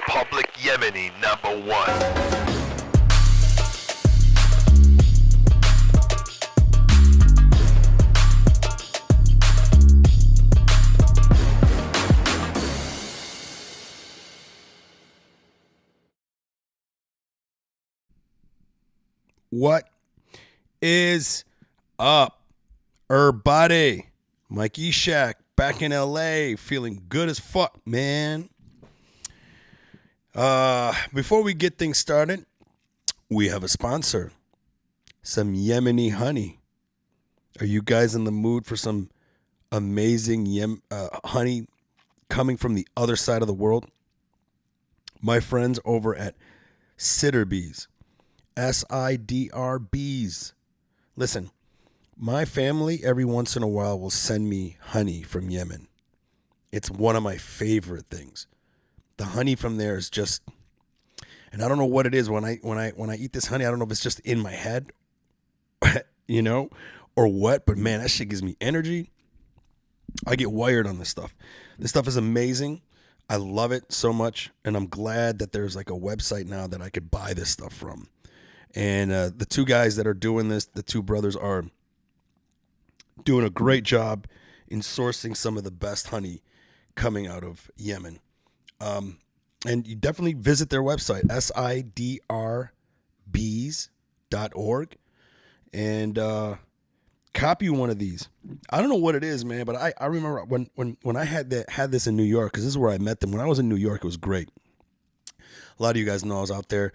Public Yemeni #1. What is up, everybody? Mike Eshaq back in LA, feeling good as fuck, man. Before we get things started, we have a sponsor, some Yemeni honey. Are you guys in the mood for some amazing honey coming from the other side of the world? My friends over at Sidderbees. SIDRBs. Listen, my family every once in a while will send me honey from Yemen. It's one of my favorite things. The honey from there is just, and I don't know what it is when I eat this honey. I don't know if it's just in my head, you know, or what. But man, that shit gives me energy. I get wired on this stuff. This stuff is amazing. I love it so much, and I'm glad that there's like a website now that I could buy this stuff from. And the two guys that are doing this, the two brothers, are doing a great job in sourcing some of the best honey coming out of Yemen. And you definitely visit their website, sidrbs.org, and copy one of these. I don't know what it is, man, but I remember when I had this in New York, because this is where I met them. When I was in New York, it was great. A lot of you guys know I was out there.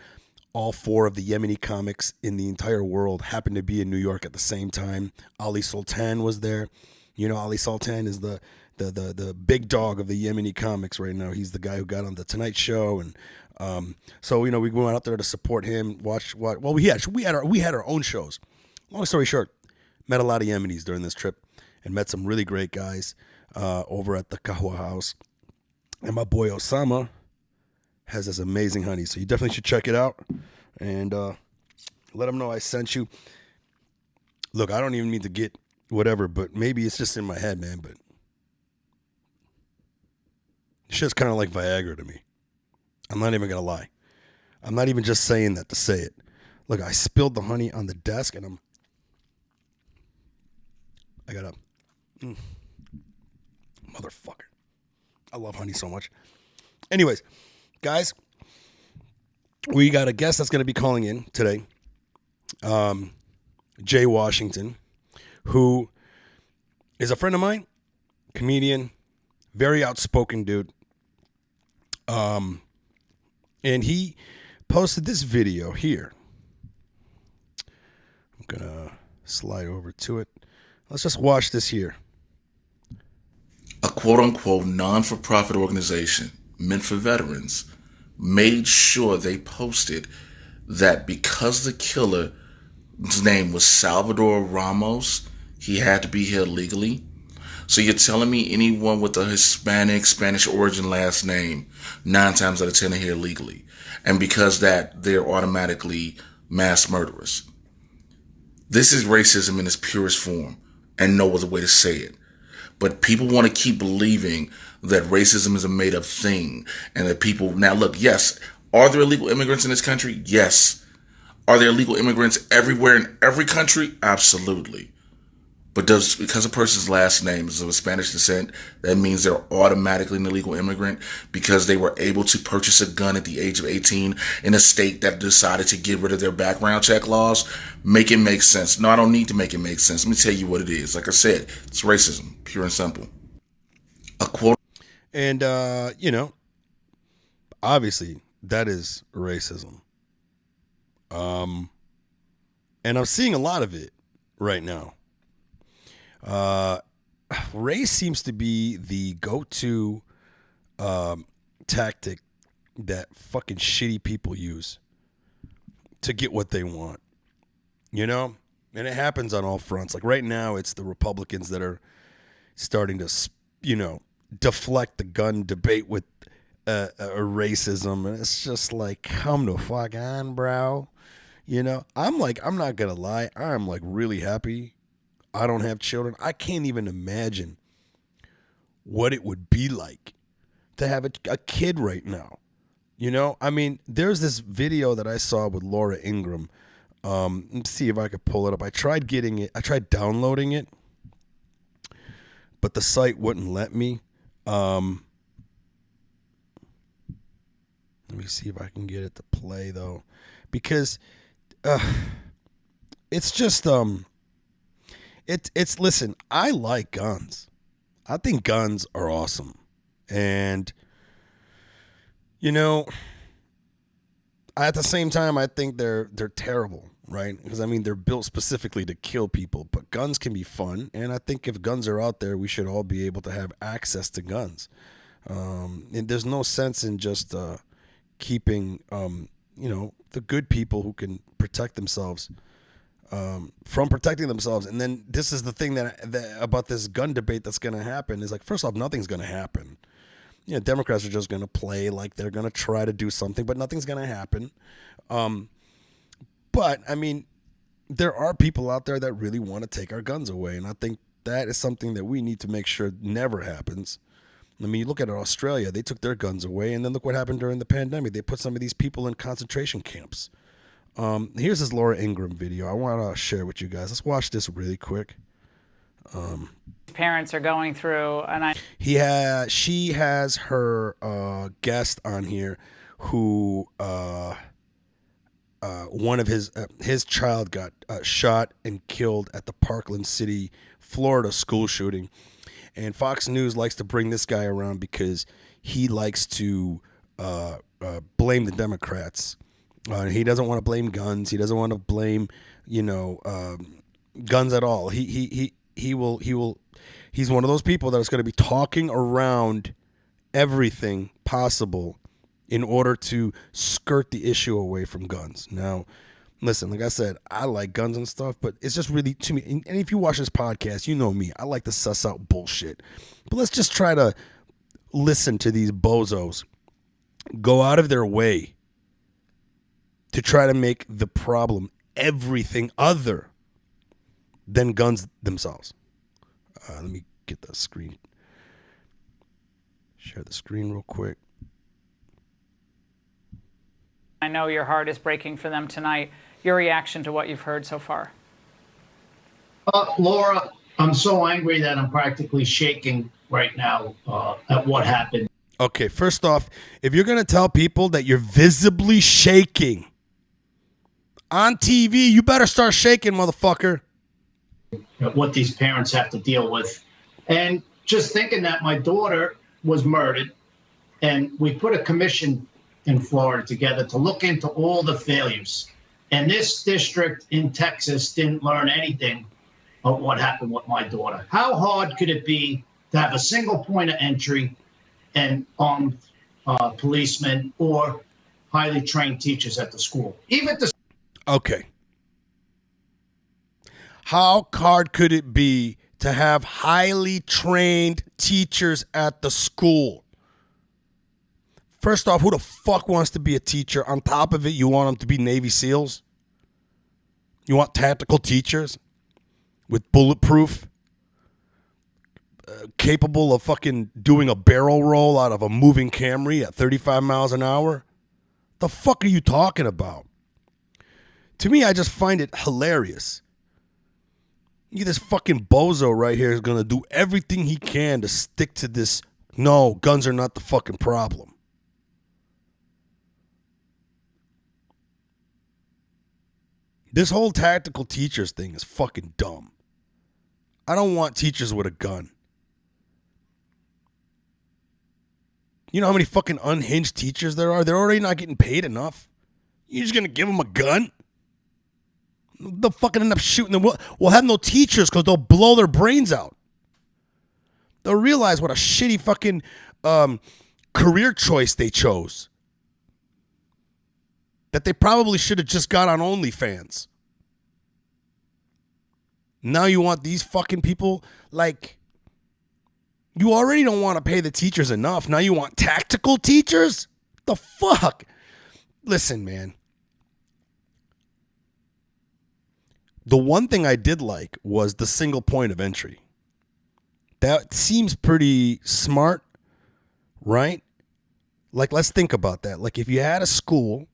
All four of the Yemeni comics in the entire world happened to be in New York at the same time. Ali Sultan was there. You know, Ali Sultan is the big dog of the Yemeni comics right now. He's the guy who got on the Tonight Show, and so you know we went out there to support him. Well, we had our own shows. Long story short, met a lot of Yemenis during this trip, and met some really great guys over at the Kahwa House. And my boy Osama has this amazing honey, so you definitely should check it out and let them know I sent you. Look, I don't even need to get whatever, but maybe it's just in my head, man, but it's just kind of like Viagra to me. I'm not even gonna lie. I'm not even just saying that to say it. Look, I spilled the honey on the desk, and I got motherfucker. I love honey so much. Anyways, guys, we got a guest that's going to be calling in today, Jay Washington, who is a friend of mine, comedian, very outspoken dude. And he posted this video here. I'm going to slide over to it. Let's just watch this here. A quote-unquote non-for-profit organization meant for veterans made sure they posted that because the killer's name was Salvador Ramos, he had to be here legally. So you're telling me anyone with a Hispanic, Spanish origin last name, 9 times out of 10 are here legally. And because that, they're automatically mass murderers. This is racism in its purest form, and no other way to say it. But people want to keep believing that racism is a made-up thing, and that people... Now, look, yes, are there illegal immigrants in this country? Yes. Are there illegal immigrants everywhere in every country? Absolutely. But because a person's last name is of Spanish descent, that means they're automatically an illegal immigrant because they were able to purchase a gun at the age of 18 in a state that decided to get rid of their background check laws? Make it make sense. No, I don't need to make it make sense. Let me tell you what it is. Like I said, it's racism, pure and simple. A quote. And, you know, obviously that is racism. And I'm seeing a lot of it right now. Race seems to be the go-to tactic that fucking shitty people use to get what they want, you know? And it happens on all fronts. Like right now, it's the Republicans that are starting to, you know, deflect the gun debate with racism. And it's just like, come the fuck on, bro. You know, I'm not going to lie. I'm like really happy I don't have children. I can't even imagine what it would be like to have a kid right now. You know, I mean, there's this video that I saw with Laura Ingraham. Let's see if I could pull it up. I tried downloading it, but the site wouldn't let me. Let me see if I can get it to play though, because it's just it's listen, I like guns. I think guns are awesome, and you know, at the same time, I think they're terrible, right? Because I mean, they're built specifically to kill people, but guns can be fun, and I think if guns are out there, we should all be able to have access to guns. And there's no sense in just keeping, the good people who can protect themselves from protecting themselves. And then this is the thing that about this gun debate that's going to happen is like, first off, nothing's going to happen. You know, Democrats are just going to play like they're going to try to do something, but nothing's going to happen. But, I mean, there are people out there that really want to take our guns away, and I think that is something that we need to make sure never happens. I mean, you look at Australia, they took their guns away, and then look what happened during the pandemic. They put some of these people in concentration camps. Here's this Laura Ingraham video. I want to share with you guys. Let's watch this really quick. Parents are going through, and she has her guest on here who one of his child got shot and killed at the Parkland City, Florida school shooting, and Fox News likes to bring this guy around because he likes to blame the Democrats. He doesn't want to blame guns. He doesn't want to blame guns at all. He will. He's one of those people that is going to be talking around everything possible in order to skirt the issue away from guns. Now, listen, like I said, I like guns and stuff, but it's just really, to me, and if you watch this podcast, you know me, I like to suss out bullshit. But let's just try to listen to these bozos go out of their way to try to make the problem everything other than guns themselves. Let me get the screen. Share the screen real quick. I know your heart is breaking for them tonight. Your reaction to what you've heard so far? Laura, I'm so angry that I'm practically shaking right now at what happened. Okay, first off, if you're going to tell people that you're visibly shaking on TV, you better start shaking, motherfucker. What these parents have to deal with. And just thinking that my daughter was murdered, and we put a commission in Florida together to look into all the failures. And this district in Texas didn't learn anything of what happened with my daughter. How hard could it be to have a single point of entry and armed policemen or highly trained teachers at the school? Okay. How hard could it be to have highly trained teachers at the school? First off, who the fuck wants to be a teacher? On top of it, you want them to be Navy SEALs? You want tactical teachers with bulletproof, capable of fucking doing a barrel roll out of a moving Camry at 35 miles an hour? The fuck are you talking about? To me, I just find it hilarious. This fucking bozo right here is going to do everything he can to stick to this. No, guns are not the fucking problem. This whole tactical teachers thing is fucking dumb. I don't want teachers with a gun. You know how many fucking unhinged teachers there are? They're already not getting paid enough. You're just going to give them a gun? They'll fucking end up shooting them. We'll have no teachers because they'll blow their brains out. They'll realize what a shitty fucking career choice they chose. That they probably should have just got on OnlyFans. Now you want these fucking people, like, you already don't want to pay the teachers enough. Now you want tactical teachers? The fuck? Listen, man. The one thing I did like was the single point of entry. That seems pretty smart, right? Like, let's think about that. Like, if you had a school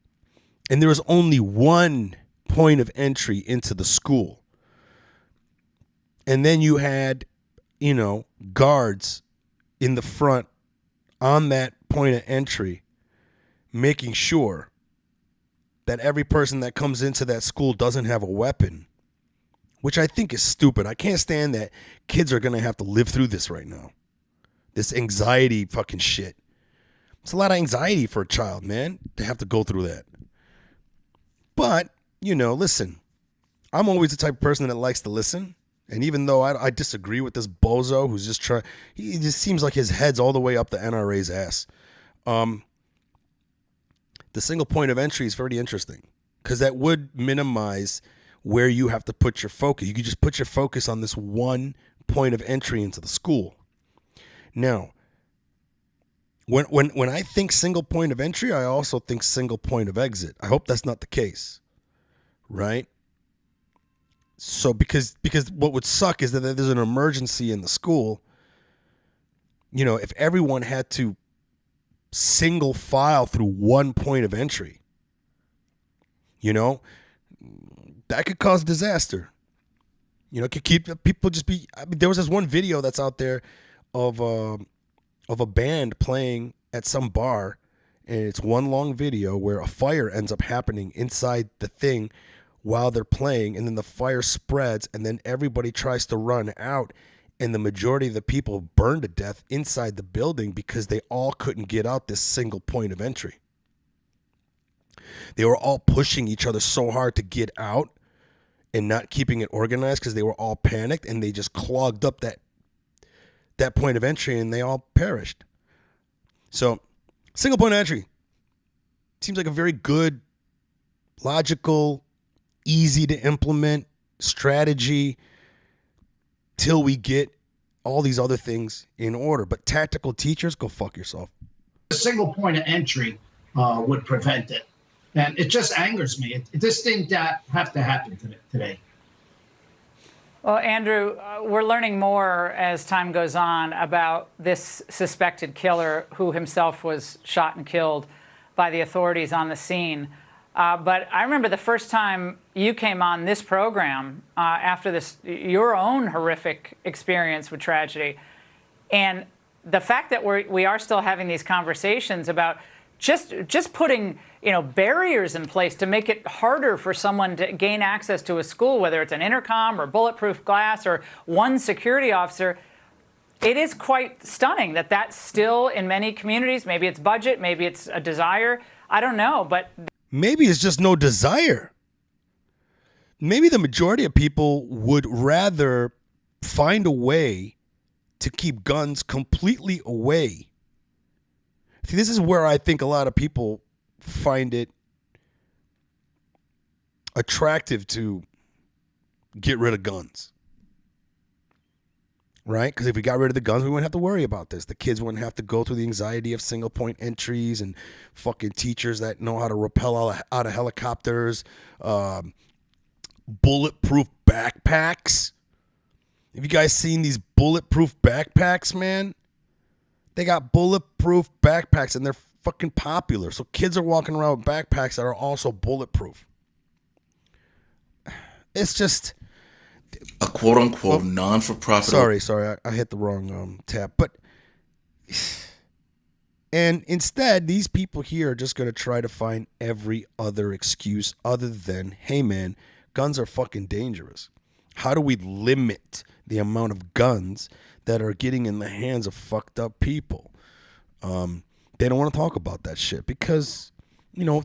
and there was only one point of entry into the school, and then you had, guards in the front on that point of entry, making sure that every person that comes into that school doesn't have a weapon, which I think is stupid. I can't stand that kids are going to have to live through this right now. This anxiety fucking shit. It's a lot of anxiety for a child, man, to have to go through that. But, listen, I'm always the type of person that likes to listen. And even though I disagree with this bozo who's just he just seems like his head's all the way up the NRA's ass. The single point of entry is very interesting because that would minimize where you have to put your focus. You could just put your focus on this one point of entry into the school. Now, when I think single point of entry, I also think single point of exit. I hope that's not the case, right? So because what would suck is that there's an emergency in the school. If everyone had to single file through one point of entry, that could cause disaster. It could keep people there was this one video that's out there of a band playing at some bar, and it's one long video where a fire ends up happening inside the thing while they're playing, and then the fire spreads, and then everybody tries to run out, and the majority of the people burn to death inside the building because they all couldn't get out this single point of entry. They were all pushing each other so hard to get out and not keeping it organized because they were all panicked, and they just clogged up that point of entry, and they all perished. So, single point of entry seems like a very good, logical, easy to implement strategy till we get all these other things in order. But tactical teachers, go fuck yourself. A single point of entry would prevent it. And it just angers me. This didn't have to happen today. Well, Andrew, we're learning more as time goes on about this suspected killer who himself was shot and killed by the authorities on the scene. But I remember the first time you came on this program after your own horrific experience with tragedy. And the fact that we are still having these conversations about just putting barriers in place to make it harder for someone to gain access to a school, whether it's an intercom or bulletproof glass or one security officer, it is quite stunning that that's still in many communities. Maybe it's budget, maybe it's a desire. I don't know, but maybe it's just no desire. Maybe the majority of people would rather find a way to keep guns completely away. See, this is where I think a lot of people find it attractive to get rid of guns. Right? Because if we got rid of the guns, we wouldn't have to worry about this. The kids wouldn't have to go through the anxiety of single point entries and fucking teachers that know how to rappel out of helicopters, bulletproof backpacks. Have you guys seen these bulletproof backpacks, man? They got bulletproof backpacks and they're fucking popular. So kids are walking around with backpacks that are also bulletproof. It's just a quote-unquote non-for-profit. Sorry, I hit the wrong tab. But and instead, these people here are just going to try to find every other excuse other than, hey man, guns are fucking dangerous. How do we limit the amount of guns that are getting in the hands of fucked up people? They don't want to talk about that shit because,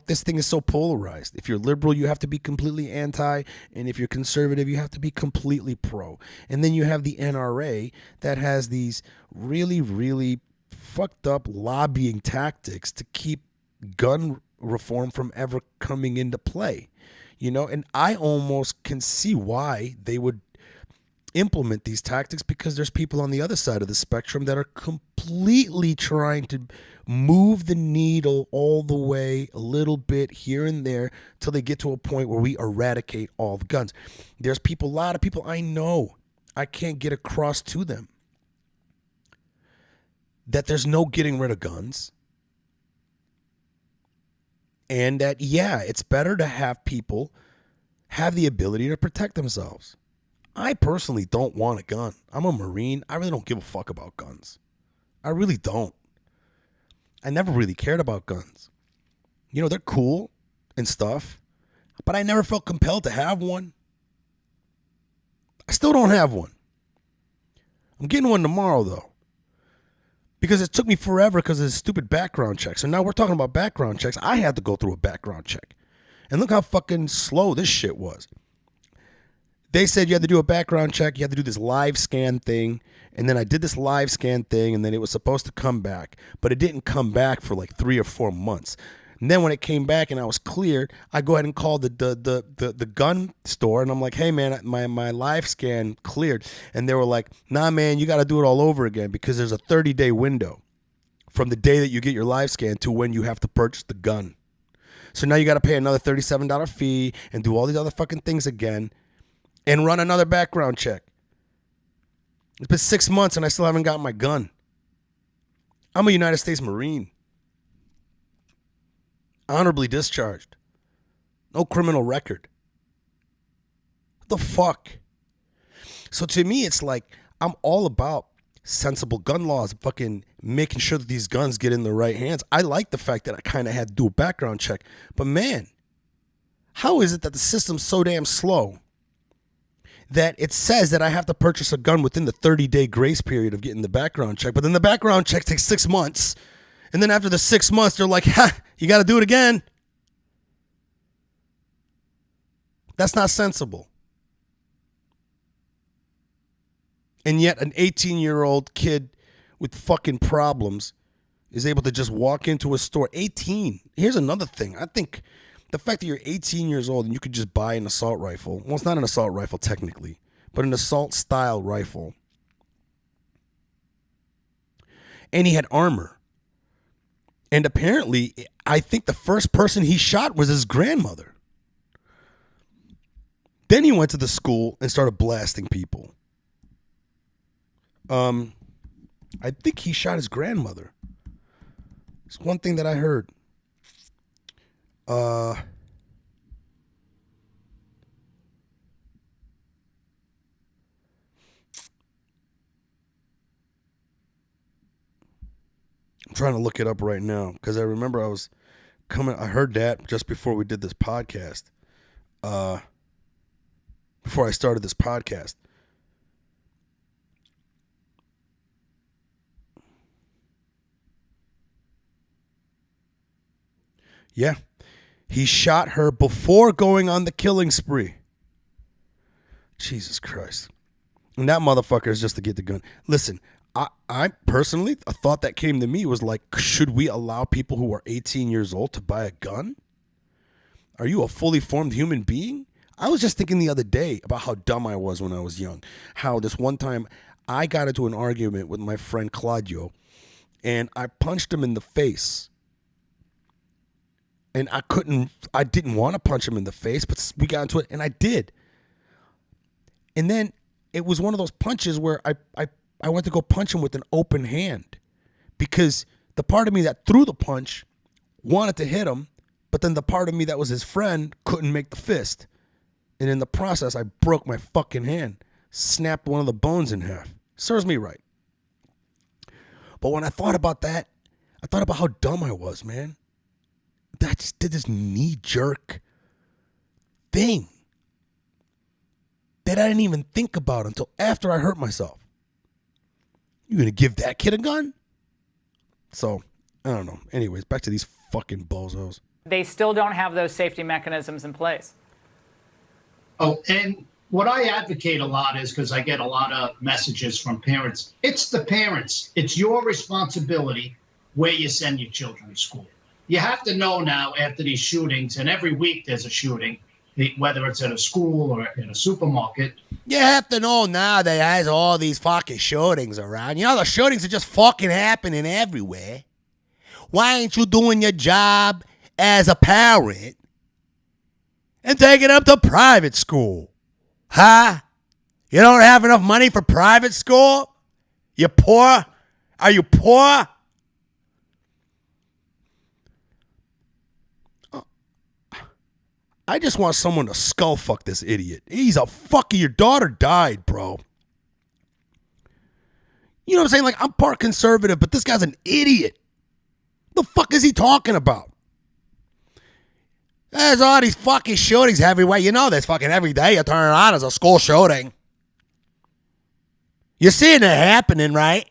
this thing is so polarized. If you're liberal, you have to be completely anti. And if you're conservative, you have to be completely pro. And then you have the NRA that has these really, really fucked up lobbying tactics to keep gun reform from ever coming into play. And I almost can see why they would implement these tactics because there's people on the other side of the spectrum that are completely trying to move the needle all the way a little bit here and there till they get to a point where we eradicate all the guns. There's a lot of people I know, I can't get across to them that there's no getting rid of guns. And that, yeah, it's better to have people have the ability to protect themselves. I personally don't want a gun. I'm a Marine. I really don't give a fuck about guns. I really don't. I never really cared about guns. You know, they're cool and stuff, but I never felt compelled to have one. I still don't have one. I'm getting one tomorrow, though, because it took me forever because of this stupid background check. So now we're talking about background checks. I had to go through a background check. And look how fucking slow this shit was. They said you had to do a background check. You had to do this live scan thing. And then I did this live scan thing, and then it was supposed to come back. But it didn't come back for like 3 or 4 months. And then when it came back and I was cleared, I go ahead and call the gun store, and I'm like, hey, man, my live scan cleared. And they were like, nah, man, you got to do it all over again because there's a 30-day window from the day that you get your live scan to when you have to purchase the gun. So now you got to pay another $37 fee and do all these other fucking things again and run another background check. It's been 6 months and I still haven't gotten my gun. I'm a United States Marine. Honorably discharged. No criminal record. What the fuck? So to me, it's like I'm all about sensible gun laws, fucking making sure that these guns get in the right hands. I like the fact that I kind of had to do a background check. But man, how is it that the system's so damn slow that it says that I have to purchase a gun within the 30-day grace period of getting the background check, but then the background check takes 6 months, and then after the 6 months, they're like, ha, you got to do it again. That's not sensible. And yet an 18-year-old kid with fucking problems is able to just walk into a store. 18. Here's another thing. I think the fact that you're 18 years old and you could just buy an assault rifle. Well, it's not an assault rifle technically, but an assault-style rifle. And he had armor. And apparently, I think the first person he shot was his grandmother. Then he went to the school and started blasting people. I think he shot his grandmother. It's one thing that I heard. I'm trying to look it up right now because I remember I heard that just before we did this podcast. Before I started this podcast. Yeah. He shot her before going on the killing spree. Jesus Christ. And that motherfucker is just to get the gun. Listen, I personally, a thought that came to me was like, should we allow people who are 18 years old to buy a gun? Are you a fully formed human being? I was just thinking the other day about how dumb I was when I was young. How this one time I got into an argument with my friend Claudio and I punched him in the face. And I didn't want to punch him in the face, but we got into it and I did. And then it was one of those punches where I went to go punch him with an open hand because the part of me that threw the punch wanted to hit him, but then the part of me that was his friend couldn't make the fist. And in the process, I broke my fucking hand, snapped one of the bones in half. Serves me right. But when I thought about that, I thought about how dumb I was, man. I just did this knee-jerk thing that I didn't even think about until after I hurt myself. You gonna give that kid a gun? So, I don't know. Anyways, back to these fucking bozos. They still don't have those safety mechanisms in place. Oh, and what I advocate a lot is, because I get a lot of messages from parents, it's the parents. It's your responsibility where you send your children to school. You have to know now after these shootings, and every week there's a shooting, whether it's at a school or in a supermarket. You have to know now that there's all these fucking shootings around. You know, the shootings are just fucking happening everywhere. Why ain't you doing your job as a parent and taking them to private school? Huh? You don't have enough money for private school? You poor? Are you poor? I just want someone to skull fuck this idiot. He's a fucking, your daughter died, bro. You know what I'm saying? Like, I'm part conservative, but this guy's an idiot. The fuck is he talking about? There's all these fucking shootings everywhere. You know this fucking every day you turn it on as a school shooting. You're seeing it happening, right?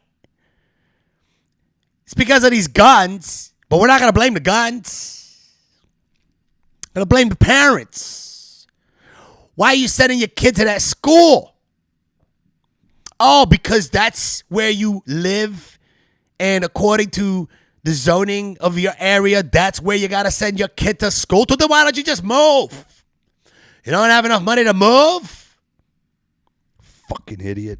It's because of these guns, but we're not going to blame the guns. We're going to blame the parents. Why are you sending your kid to that school? Oh, because that's where you live, and according to the zoning of your area, that's where you got to send your kid to school. So then why don't you just move? You don't have enough money to move? Fucking idiot.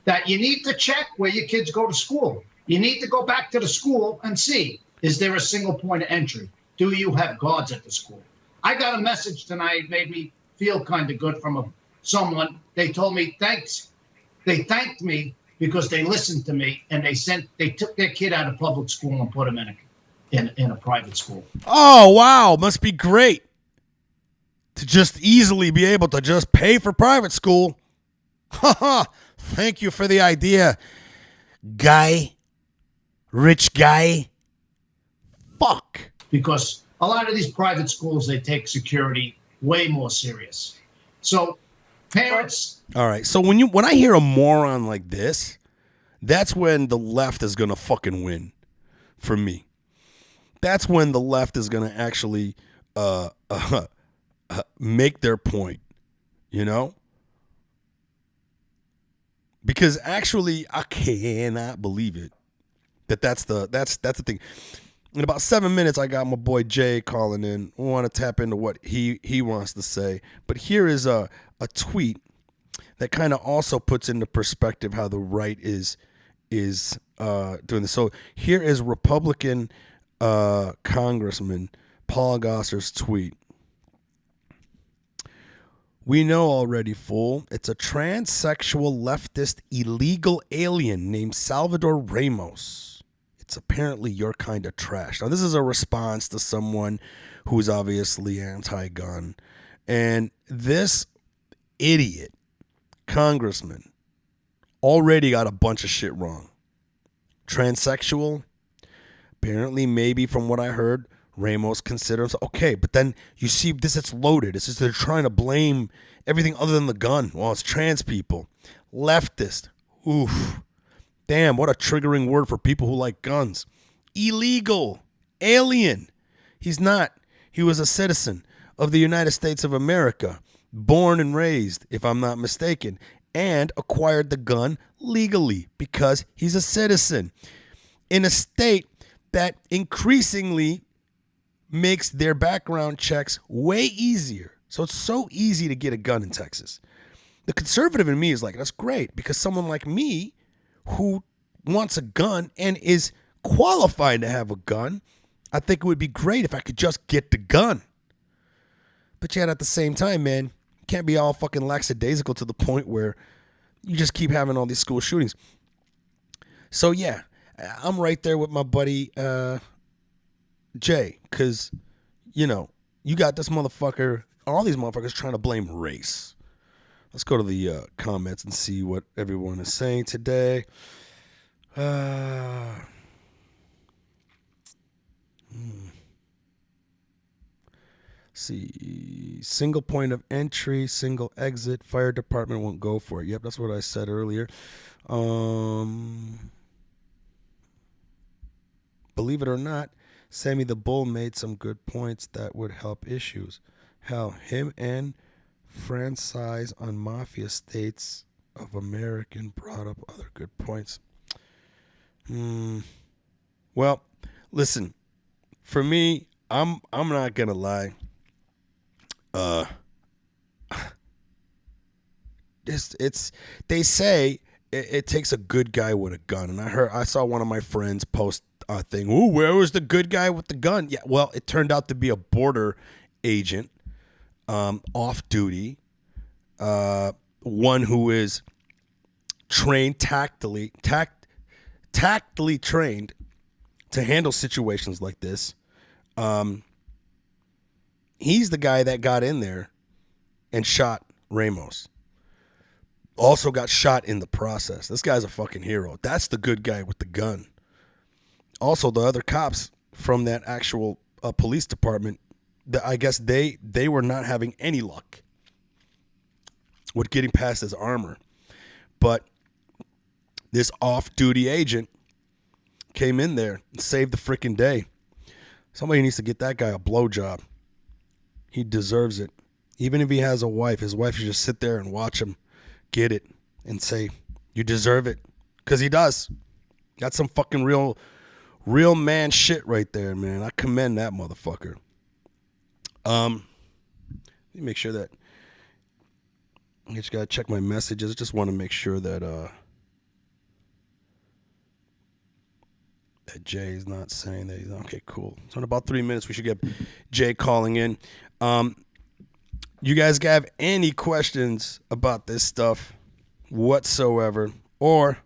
That you need to check where your kids go to school. You need to go back to the school and see, is there a single point of entry? Do you have guards at the school? I got a message tonight, made me feel kind of good from someone. They told me thanks. They thanked me because they listened to me, and they took their kid out of public school and put him in a private school. Oh, wow. Must be great to just easily be able to just pay for private school. Haha. Thank you for the idea, guy. Rich guy. Fuck. Because a lot of these private schools, they take security way more serious. So parents. All right. So when I hear a moron like this, that's when the left is going to fucking win for me. That's when the left is going to actually make their point, you know? Because actually, I cannot believe it. That's the thing. In about 7 minutes, I got my boy Jay calling in. I want to tap into what he wants to say. But here is a tweet that kind of also puts into perspective how the right is doing this. So here is Republican Congressman Paul Gosar's tweet. We know already, fool. It's a transsexual leftist illegal alien named Salvador Ramos. It's apparently your kind of trash. Now, this is a response to someone who's obviously anti-gun. And this idiot congressman already got a bunch of shit wrong. Transsexual, apparently, maybe from what I heard, Ramos considers okay, but then you see this, it's loaded. It's just they're trying to blame everything other than the gun. Well, it's trans people. Leftist. Oof. Damn, what a triggering word for people who like guns. Illegal. Alien. He's not. He was a citizen of the United States of America, born and raised, if I'm not mistaken, and acquired the gun legally because he's a citizen in a state that increasingly makes their background checks way easier. So it's so easy to get a gun in Texas. The conservative in me is like, that's great, because someone like me who wants a gun and is qualified to have a gun, I think it would be great if I could just get the gun. But yet at the same time, man, you can't be all fucking lackadaisical to the point where you just keep having all these school shootings. So yeah, I'm right there with my buddy Jay, because, you know, you got this motherfucker, all these motherfuckers trying to blame race. Let's go to the comments and see what everyone is saying today. See, single point of entry, single exit, fire department won't go for it. Yep, that's what I said earlier. Believe it or not, Sammy the Bull made some good points that would help issues. Hell, him and Franchise on Mafia States of American brought up other good points. Well, listen, for me, I'm not gonna lie. They say it takes a good guy with a gun, and I saw one of my friends post a thing. Ooh, where was the good guy with the gun? Yeah, well, it turned out to be a border agent, off duty, one who is trained tactily trained to handle situations like this. He's the guy that got in there and shot Ramos. Also got shot in the process. This guy's a fucking hero. That's the good guy with the gun. Also, the other cops from that actual police department, I guess they were not having any luck with getting past his armor. But this off-duty agent came in there and saved the freaking day. Somebody needs to get that guy a blowjob. He deserves it. Even if he has a wife, his wife should just sit there and watch him get it and say, you deserve it. Because he does. That's some fucking real man shit right there, man. I commend that motherfucker. Let me make sure that I just gotta check my messages. I just want to make sure that that Jay's not saying that he's okay, cool. So in about 3 minutes we should get Jay calling in. You guys have any questions about this stuff whatsoever, or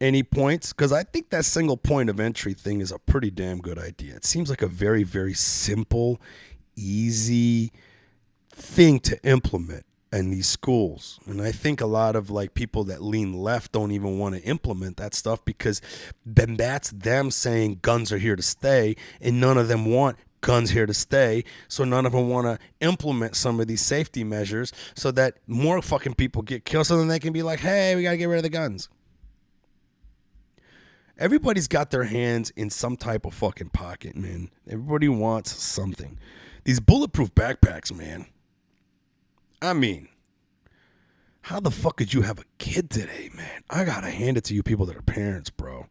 any points? Because I think that single point of entry thing is a pretty damn good idea. It seems like a very, very simple, easy thing to implement in these schools. And I think a lot of like people that lean left don't even want to implement that stuff, because then that's them saying guns are here to stay, and none of them want guns here to stay. So none of them want to implement some of these safety measures so that more fucking people get killed, so then they can be like, hey, we got to get rid of the guns. Everybody's got their hands in some type of fucking pocket, man. Everybody wants something. These bulletproof backpacks, man. I mean, how the fuck could you have a kid today, man? I gotta hand it to you people that are parents, bro.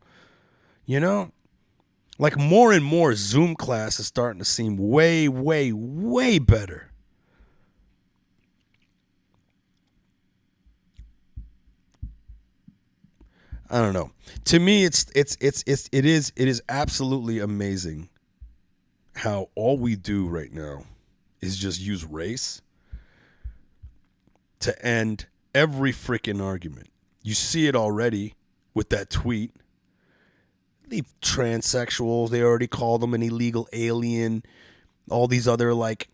You know? Like, more and more Zoom class is starting to seem way, way, way better. I don't know. To me, it is absolutely amazing how all we do right now is just use race to end every freaking argument. You see it already with that tweet. The transsexuals, they already call them an illegal alien. All these other like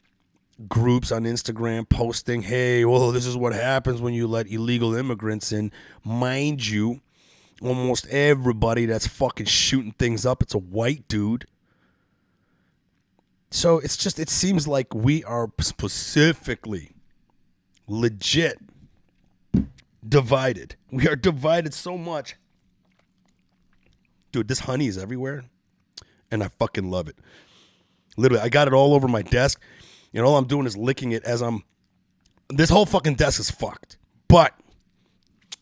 groups on Instagram posting, hey, well, this is what happens when you let illegal immigrants in. Mind you, almost everybody that's fucking shooting things up, it's a white dude. So it's just, it seems like we are specifically legit divided. We are divided so much. Dude, this honey is everywhere, and I fucking love it. Literally, I got it all over my desk, and all I'm doing is licking it as I'm... This whole fucking desk is fucked. But,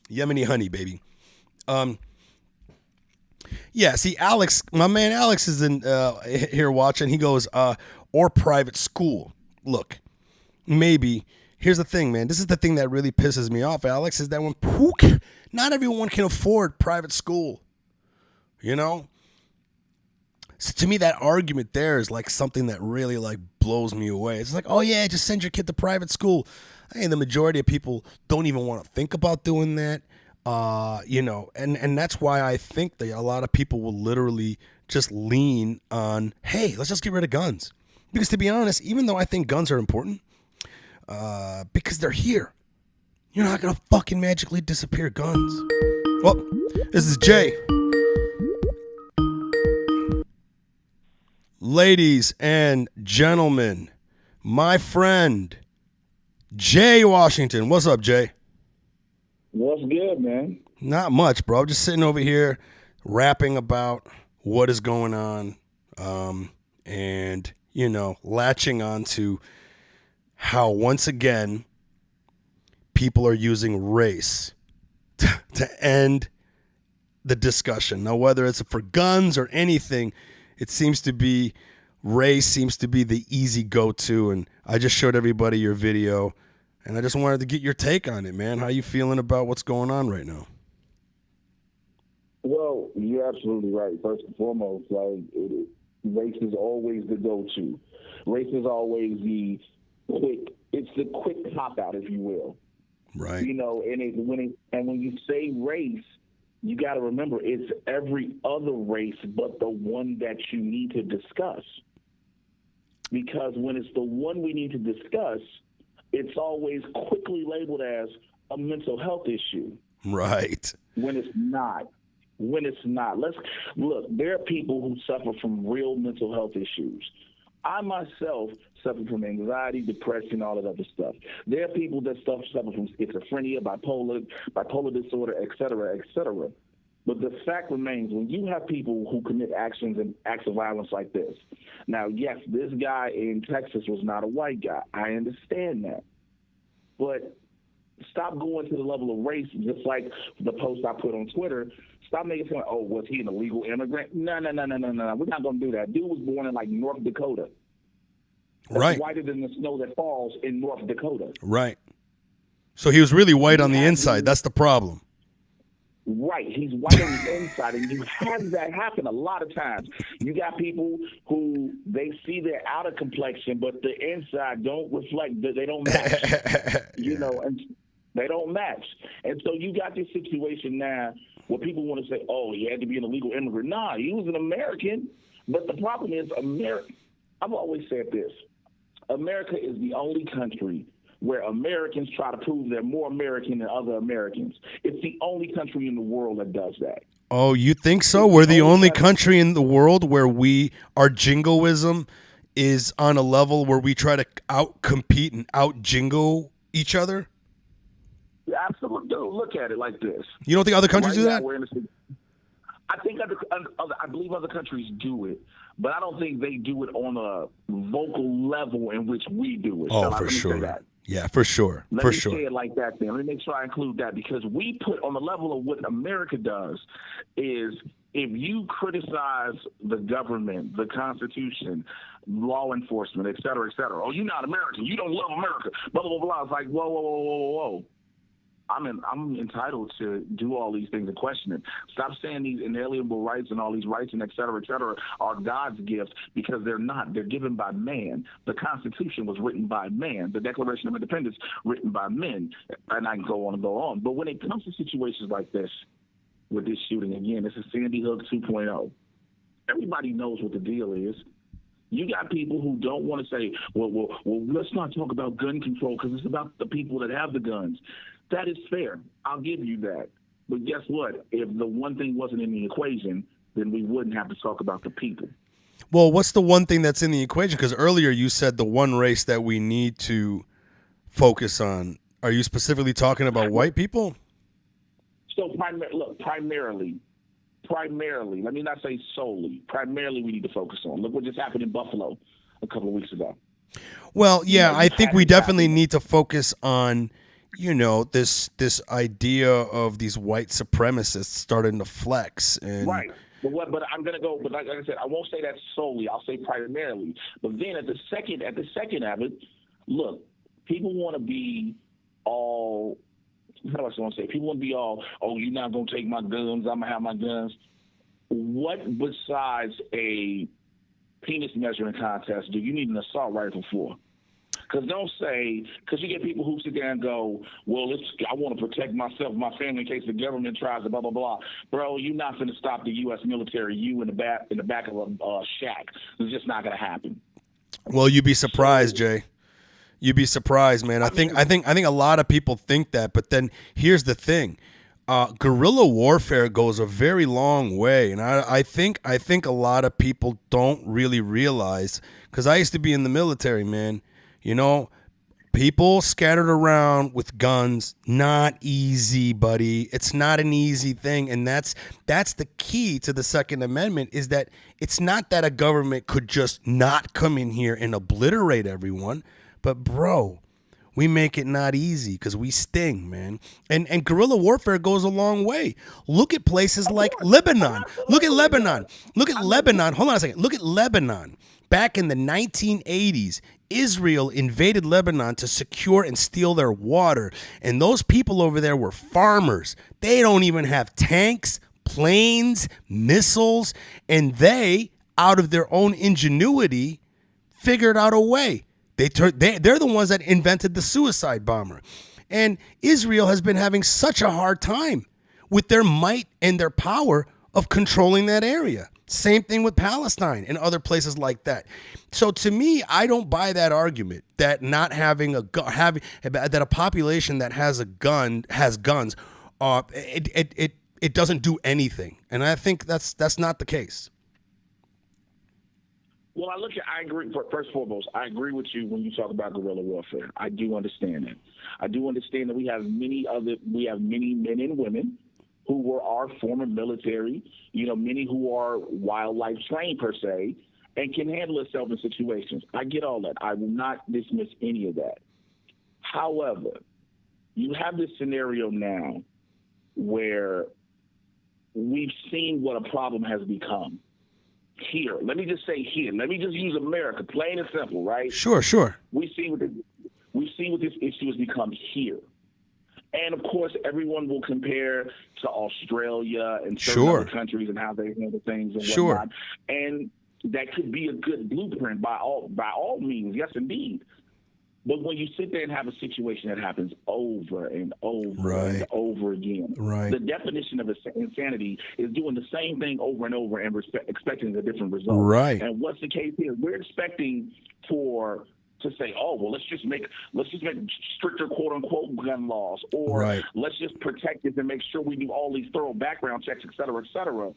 Yemeni honey, baby. Yeah, see, Alex, my man Alex is in here watching. He goes, or private school. Look, maybe... Here's the thing, man. This is the thing that really pisses me off, Alex, is that when... Not everyone can afford private school. You know? So to me, that argument there is like something that really like blows me away. It's like, oh yeah, just send your kid to private school. Hey, the majority of people don't even want to think about doing that. You know, and that's why I think that a lot of people will literally just lean on, hey, let's just get rid of guns. Because to be honest, even though I think guns are important, because they're here, you're not going to fucking magically disappear guns. Well, this is Jay. Ladies and gentlemen, my friend, Jay Washington. What's up, Jay? What's good, man? Not much, bro. Just sitting over here rapping about what is going on, and, you know, latching on to how, once again, people are using race to end the discussion. Now, whether it's for guns or anything, it seems to be, race seems to be the easy go-to, and I just showed everybody your video, and I just wanted to get your take on it, man. How you feeling about what's going on right now? Well, you're absolutely right. First and foremost, race is always the go-to. Race is always the quick cop-out, if you will. Right. You know, when you say race, you got to remember it's every other race but the one that you need to discuss. because when it's the one we need to discuss, it's always quickly labeled as a mental health issue. Right. When it's not. Let's look, there are people who suffer from real mental health issues. I myself suffer from anxiety, depression, all that other stuff. There are people that suffer from schizophrenia, bipolar disorder, et cetera, et cetera. But the fact remains, when you have people who commit acts of violence like this. Now, yes, this guy in Texas was not a white guy. I understand that. But stop going to the level of race, just like the post I put on Twitter. Stop making it sound, oh, was he an illegal immigrant? No. We're not going to do that. Dude was born in, like, North Dakota. That's right. Whiter than the snow that falls in North Dakota. Right. So he was really white on the inside. That's the problem. Right. He's white on the inside, and you have that happen a lot of times. You got people who they see their outer complexion, but the inside don't reflect, they don't match. You know, and they don't match. And so you got this situation now where people want to say, oh, he had to be an illegal immigrant. Nah, he was an American. But the problem is I've always said this. America is the only country where Americans try to prove they're more American than other Americans. It's the only country in the world that does that. Oh, you think so? We're the only country in the world where our jingoism is on a level where we try to out-compete and out-jingo each other? Absolutely. Dude, look at it like this. You don't think other countries do that? I believe other countries do it, but I don't think they do it on a vocal level in which we do it. Oh, for sure. Yeah, for sure. Let me say it like that then. Let me make sure I include that, because we put on the level of what America does is if you criticize the government, the Constitution, law enforcement, et cetera, oh, you're not American. You don't love America. Blah, blah, blah, blah. It's like, whoa. I'm entitled to do all these things and question it. Stop saying these inalienable rights and all these rights and et cetera, are God's gifts, because they're not. They're given by man. The Constitution was written by man. The Declaration of Independence written by men. And I can go on and go on. But when it comes to situations like this, with this shooting, again, this is Sandy Hook 2.0. Everybody knows what the deal is. You got people who don't want to say, well, let's not talk about gun control because it's about the people that have the guns. That is fair. I'll give you that. But guess what? If the one thing wasn't in the equation, then we wouldn't have to talk about the people. Well, what's the one thing that's in the equation? Because earlier you said the one race that we need to focus on. Are you specifically talking about white people? So, primarily, let me not say solely, primarily we need to focus on. Look what just happened in Buffalo a couple of weeks ago. Well, yeah, I think we definitely need to focus on, this idea of these white supremacists starting to flex. And right. But I'm going to go, but like I said, I won't say that solely. I'll say primarily. But then at the second of it, look, people want to be all, how do I want to say? People want to be all, oh, you're not going to take my guns, I'm going to have my guns. What besides a penis measuring contest do you need an assault rifle for? Because you get people who sit there and go, well, I want to protect myself, my family, in case the government tries to blah, blah, blah. Bro, you're not going to stop the U.S. military, you in the back of a shack. It's just not going to happen. Well, you'd be surprised, Jay. You'd be surprised, man. I think a lot of people think that, but then here's the thing. Guerrilla warfare goes a very long way, and I think a lot of people don't really realize, because I used to be in the military, man. People scattered around with guns, not easy, buddy. It's not an easy thing, and that's the key to the Second Amendment, is that it's not that a government could just not come in here and obliterate everyone, but bro, we make it not easy because we sting, man. And guerrilla warfare goes a long way. Look at places like Lebanon. Look at Lebanon. Hold on a second. Look at Lebanon. Back in the 1980s, Israel invaded Lebanon to secure and steal their water. And those people over there were farmers. They don't even have tanks, planes, missiles. And they, out of their own ingenuity, figured out a way. They're the ones that invented the suicide bomber. And Israel has been having such a hard time with their might and their power of controlling that area. Same thing with Palestine and other places like that. So to me, I don't buy that argument that not having that a population that has a gun has guns, it doesn't do anything. And I think that's not the case. Well, I agree. First and foremost, I agree with you when you talk about guerrilla warfare. I do understand that. I do understand that we have many men and women who were our former military, many who are wildlife trained per se, and can handle itself in situations. I get all that. I will not dismiss any of that. However, you have this scenario now where we've seen what a problem has become. Here, let me just say here. Let me just use America, plain and simple, right? Sure. We've seen what this issue has become here. And, of course, everyone will compare to Australia and certain other countries and how they handle things and whatnot. And that could be a good blueprint by all means, yes, indeed. But when you sit there and have a situation that happens over and over and over again, the definition of insanity is doing the same thing over and over and expecting a different result. Right. And what's the case here? We're expecting to say, oh, well, let's just make stricter quote unquote gun laws, or let's just protect it and make sure we do all these thorough background checks, et cetera, et cetera.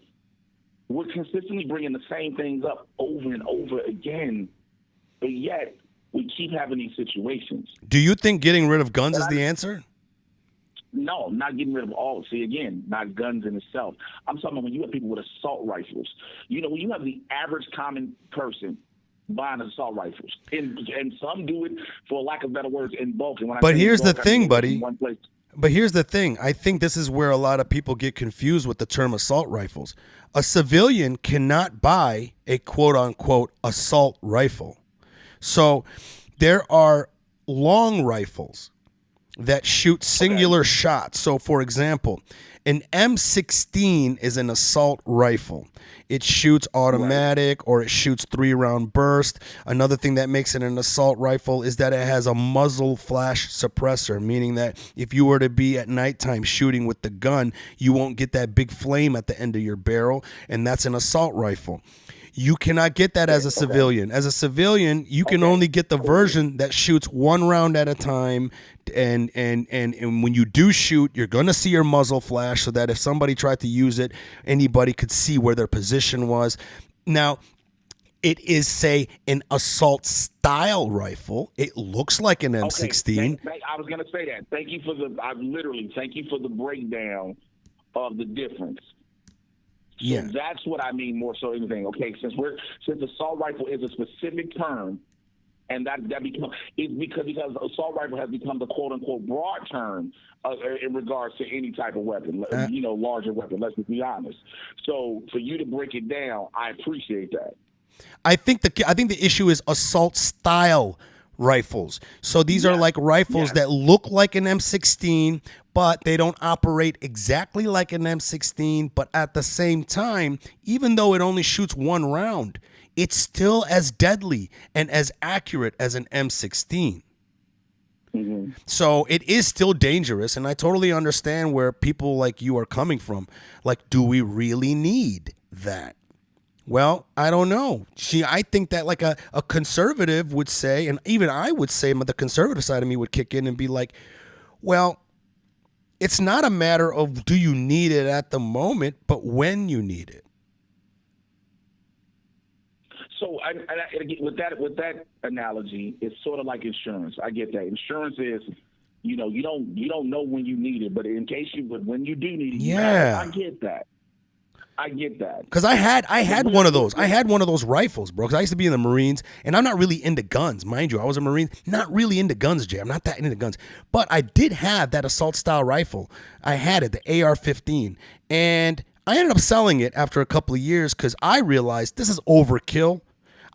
We're consistently bringing the same things up over and over again, but yet we keep having these situations. Do you think getting rid of guns is the answer? No, not getting rid of all. See, again, not guns in itself. I'm talking about when you have people with assault rifles. When you have the average common person buying assault rifles, and some do it, for lack of better words, in bulk. And but here's the thing, buddy. But here's the thing. I think this is where a lot of people get confused with the term assault rifles. A civilian cannot buy a quote-unquote assault rifle. So there are long rifles that shoot singular shots. So, for example, an M16 is an assault rifle. It shoots automatic or it shoots 3-round burst. Another thing that makes it an assault rifle is that it has a muzzle flash suppressor, meaning that if you were to be at nighttime shooting with the gun, you won't get that big flame at the end of your barrel, and that's an assault rifle. You cannot get that as a civilian. As a civilian, you can only get the version that shoots 1 round at a time. And when you do shoot, you're going to see your muzzle flash so that if somebody tried to use it, anybody could see where their position was. Now, it is, say, an assault style rifle. It looks like an M16. I was going to say that. Thank you for the breakdown of the difference. So that's what I mean more so anything. Okay, since assault rifle is a specific term, and that becomes because assault rifle has become the quote unquote broad term in regards to any type of weapon, larger weapon. Let's just be honest. So for you to break it down, I appreciate that. I think the issue is assault style rifles. So these are like rifles that look like an M16, but they don't operate exactly like an M16. But at the same time, even though it only shoots 1 round, it's still as deadly and as accurate as an M16. Mm-hmm. So it is still dangerous, and I totally understand where people like you are coming from. Like, do we really need that? Well, I don't know. I think that like a conservative would say, and even I would say, the conservative side of me would kick in and be like, well, it's not a matter of do you need it at the moment, but when you need it. So with that analogy, it's sort of like insurance. I get that. Insurance is, you don't know when you need it, but in case when you do need it, I get that. I get that. Because I had one of those. I had one of those rifles, bro. Because I used to be in the Marines, and I'm not really into guns, mind you. I was a Marine, not really into guns, Jay. I'm not that into guns, but I did have that assault style rifle. I had it, the AR-15, and I ended up selling it after a couple of years because I realized this is overkill.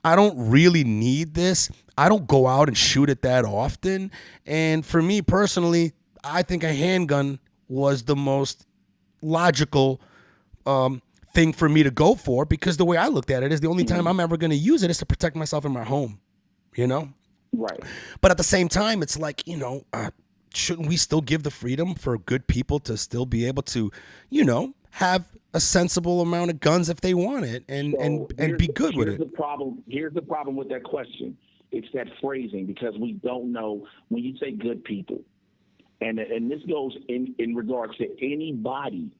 I don't really need this. I don't go out and shoot it that often, and for me personally, I think a handgun was the most logical thing for me to go for, because the way I looked at it is the only time I'm ever going to use it is to protect myself in my home, Right. But at the same time, it's like, shouldn't we still give the freedom for good people to still be able to, have a sensible amount of guns if they want it and be good with it. Here's the problem with that question. It's that phrasing, because we don't know when you say good people. And this goes in regards to anybody.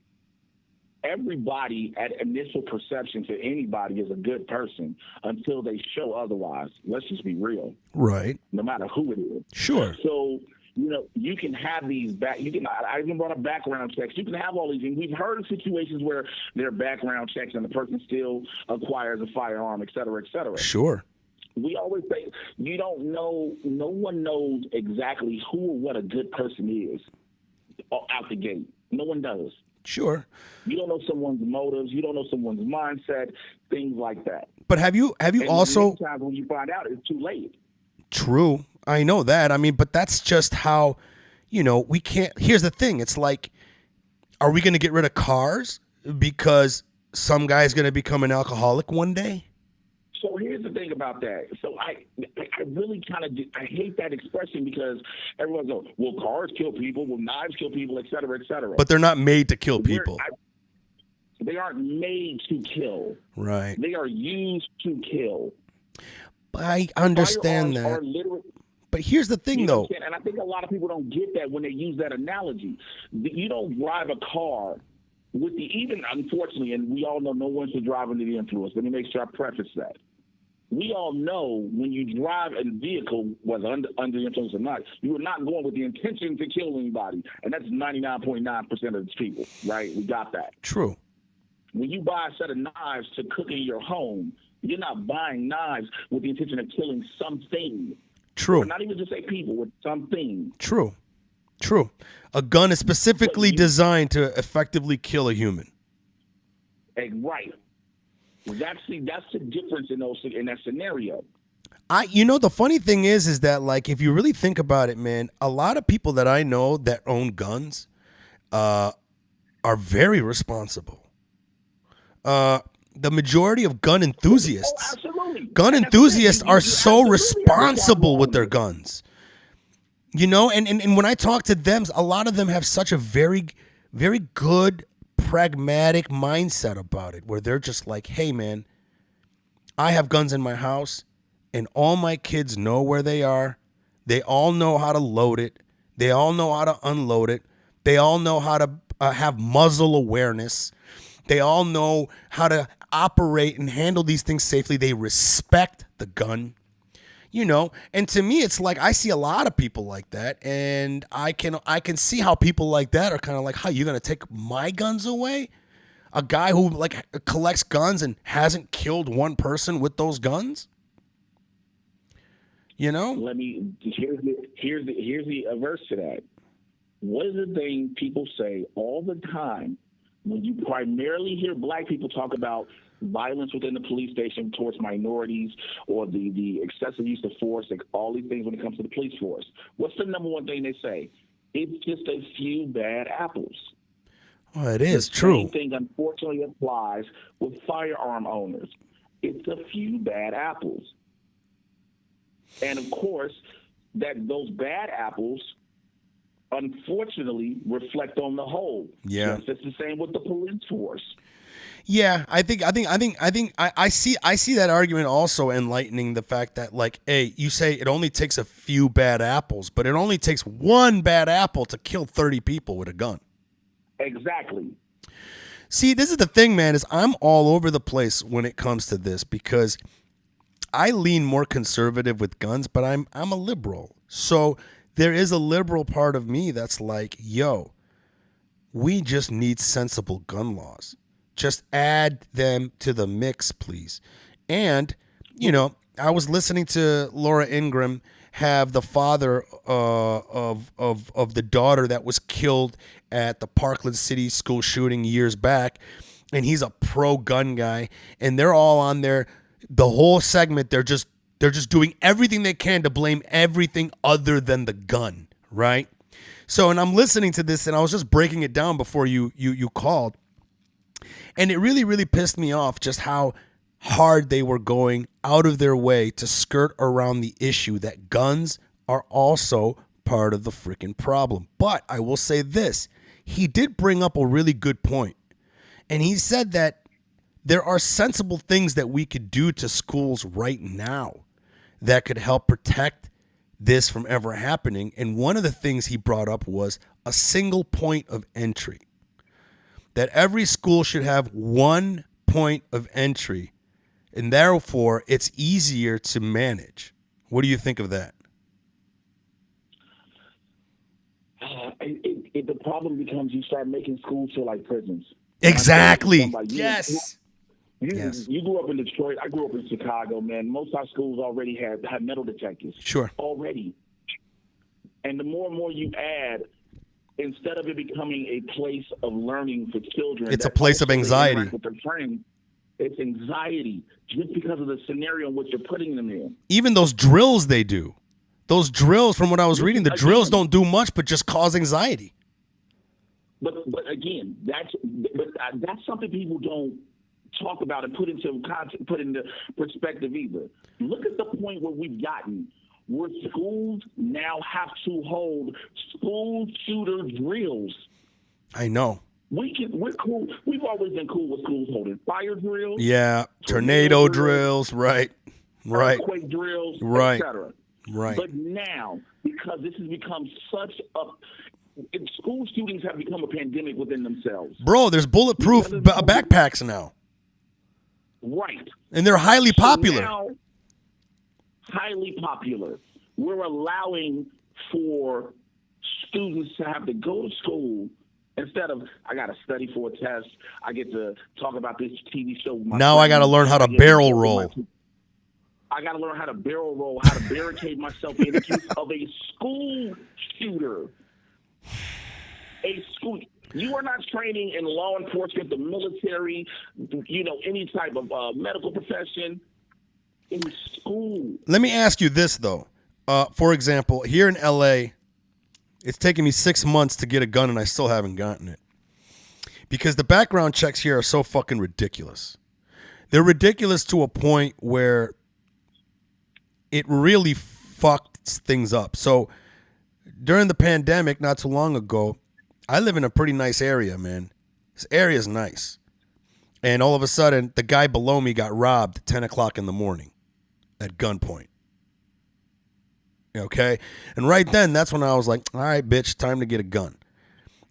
Everybody at initial perception to anybody is a good person until they show otherwise. Let's just be real. Right. No matter who it is. Sure. So, you can have these I even brought up background checks. You can have all these things. We've heard of situations where there are background checks and the person still acquires a firearm, et cetera, et cetera. Sure. We always say you don't know. No one knows exactly who or what a good person is out the gate. No one does. Sure. You don't know someone's motives. You don't know someone's mindset. Things like that. But have you also? Sometimes when you find out, it's too late. True. I know that. I mean, but that's just how, we can't. Here's the thing. It's like, are we going to get rid of cars because some guy's going to become an alcoholic one day? So here's the thing about that. So I really I hate that expression, because everyone goes, well, cars kill people, well, knives kill people, et cetera, et cetera. But they're not made to kill people. They aren't made to kill. Right. They are used to kill. I understand Firearms that. Are but here's the thing, though. And I think a lot of people don't get that when they use that analogy. You don't drive a car with unfortunately, and we all know no one should drive under the influence. Let me make sure I preface that. We all know when you drive a vehicle, whether under the influence or not, you are not going with the intention to kill anybody. And that's 99.9% of the people, right? We got that. True. When you buy a set of knives to cook in your home, you're not buying knives with the intention of killing something. True. Or not even just say people, with something. True. A gun is specifically designed to effectively kill a human. Right. That's the difference in that scenario. The funny thing is that, like, if you really think about it, man, a lot of people that I know that own guns are very responsible. The majority of gun enthusiasts, are so responsible with their guns. And when I talk to them, a lot of them have such a very, very good, pragmatic mindset about it, where they're just like, hey, man, I have guns in my house and all my kids know where they are. They all know how to load it. They all know how to unload it. They all know how to have muzzle awareness. They all know how to operate and handle these things safely. They respect the gun. And to me, it's like, I see a lot of people like that, and I can see how people like that are kind of like, how you're gonna take my guns away? A guy who like collects guns and hasn't killed one person with those guns? Here's the averse to that. What is the thing people say all the time when you primarily hear black people talk about violence within the police station towards minorities, or the excessive use of force, like all these things when it comes to the police force? What's the number one thing they say? It's just a few bad apples. Oh, it is true. The same thing, unfortunately, applies with firearm owners. It's a few bad apples. And, of course, those bad apples unfortunately reflect on the whole. Yeah. It's the same with the police force. Yeah, I see that argument also enlightening the fact that, like, hey, you say it only takes a few bad apples, but it only takes one bad apple to kill 30 people with a gun. Exactly. See, this is the thing, man, is I'm all over the place when it comes to this, because I lean more conservative with guns, but I'm a liberal. So there is a liberal part of me that's like, yo, we just need sensible gun laws. Just add them to the mix, please. And, I was listening to Laura Ingraham have the father of the daughter that was killed at the Parkland City school shooting years back, and he's a pro-gun guy, and they're all on there. The whole segment, they're just doing everything they can to blame everything other than the gun, right? So, and I'm listening to this, and I was just breaking it down before you called. And it really, really pissed me off just how hard they were going out of their way to skirt around the issue that guns are also part of the freaking problem. But I will say this. He did bring up a really good point. And he said that there are sensible things that we could do to schools right now that could help protect this from ever happening. And one of the things he brought up was a single point of entry. That every school should have one point of entry, and therefore it's easier to manage. What do you think of that? The problem becomes you start making schools feel like prisons. Exactly. Yes. You grew up in Detroit. I grew up in Chicago, man. Most of our schools already had metal detectors. Sure. Already. And the more and more you add, instead of it becoming a place of learning for children, it's a place of anxiety. With their friends, it's anxiety just because of the scenario in which you're putting them in. Even those drills they do. Those drills, from what I was reading, the drills don't do much but just cause anxiety. But again, that's something people don't talk about and put into perspective either. Look at the point where we've gotten, where schools now have to hold school shooter drills. I know. We're cool. We've always been cool with schools holding fire drills. Yeah, tornado drills, right, earthquake drills, right, etc. Right. But now, because this has become such a school shootings have become a pandemic within themselves. Bro, there's bulletproof backpacks now. Right. And they're highly popular. Now, highly popular. We're allowing for students to have to go to school instead of, I got to study for a test. I get to talk about this TV show with my now friends. I got to learn how to barrel roll. I got to learn how to barrel roll, how to barricade myself in case of a school shooter. A school. You are not training in law enforcement, the military, any type of medical profession. In school. Let me ask you this, though. For example, here in L.A., it's taken me 6 months to get a gun, and I still haven't gotten it. Because the background checks here are so fucking ridiculous. They're ridiculous to a point where it really fucks things up. So during the pandemic, not too long ago, I live in a pretty nice area, man. This area is nice. And all of a sudden, the guy below me got robbed at 10 o'clock in the morning at gunpoint. Okay? And right then, that's when I was like, all right, bitch, time to get a gun.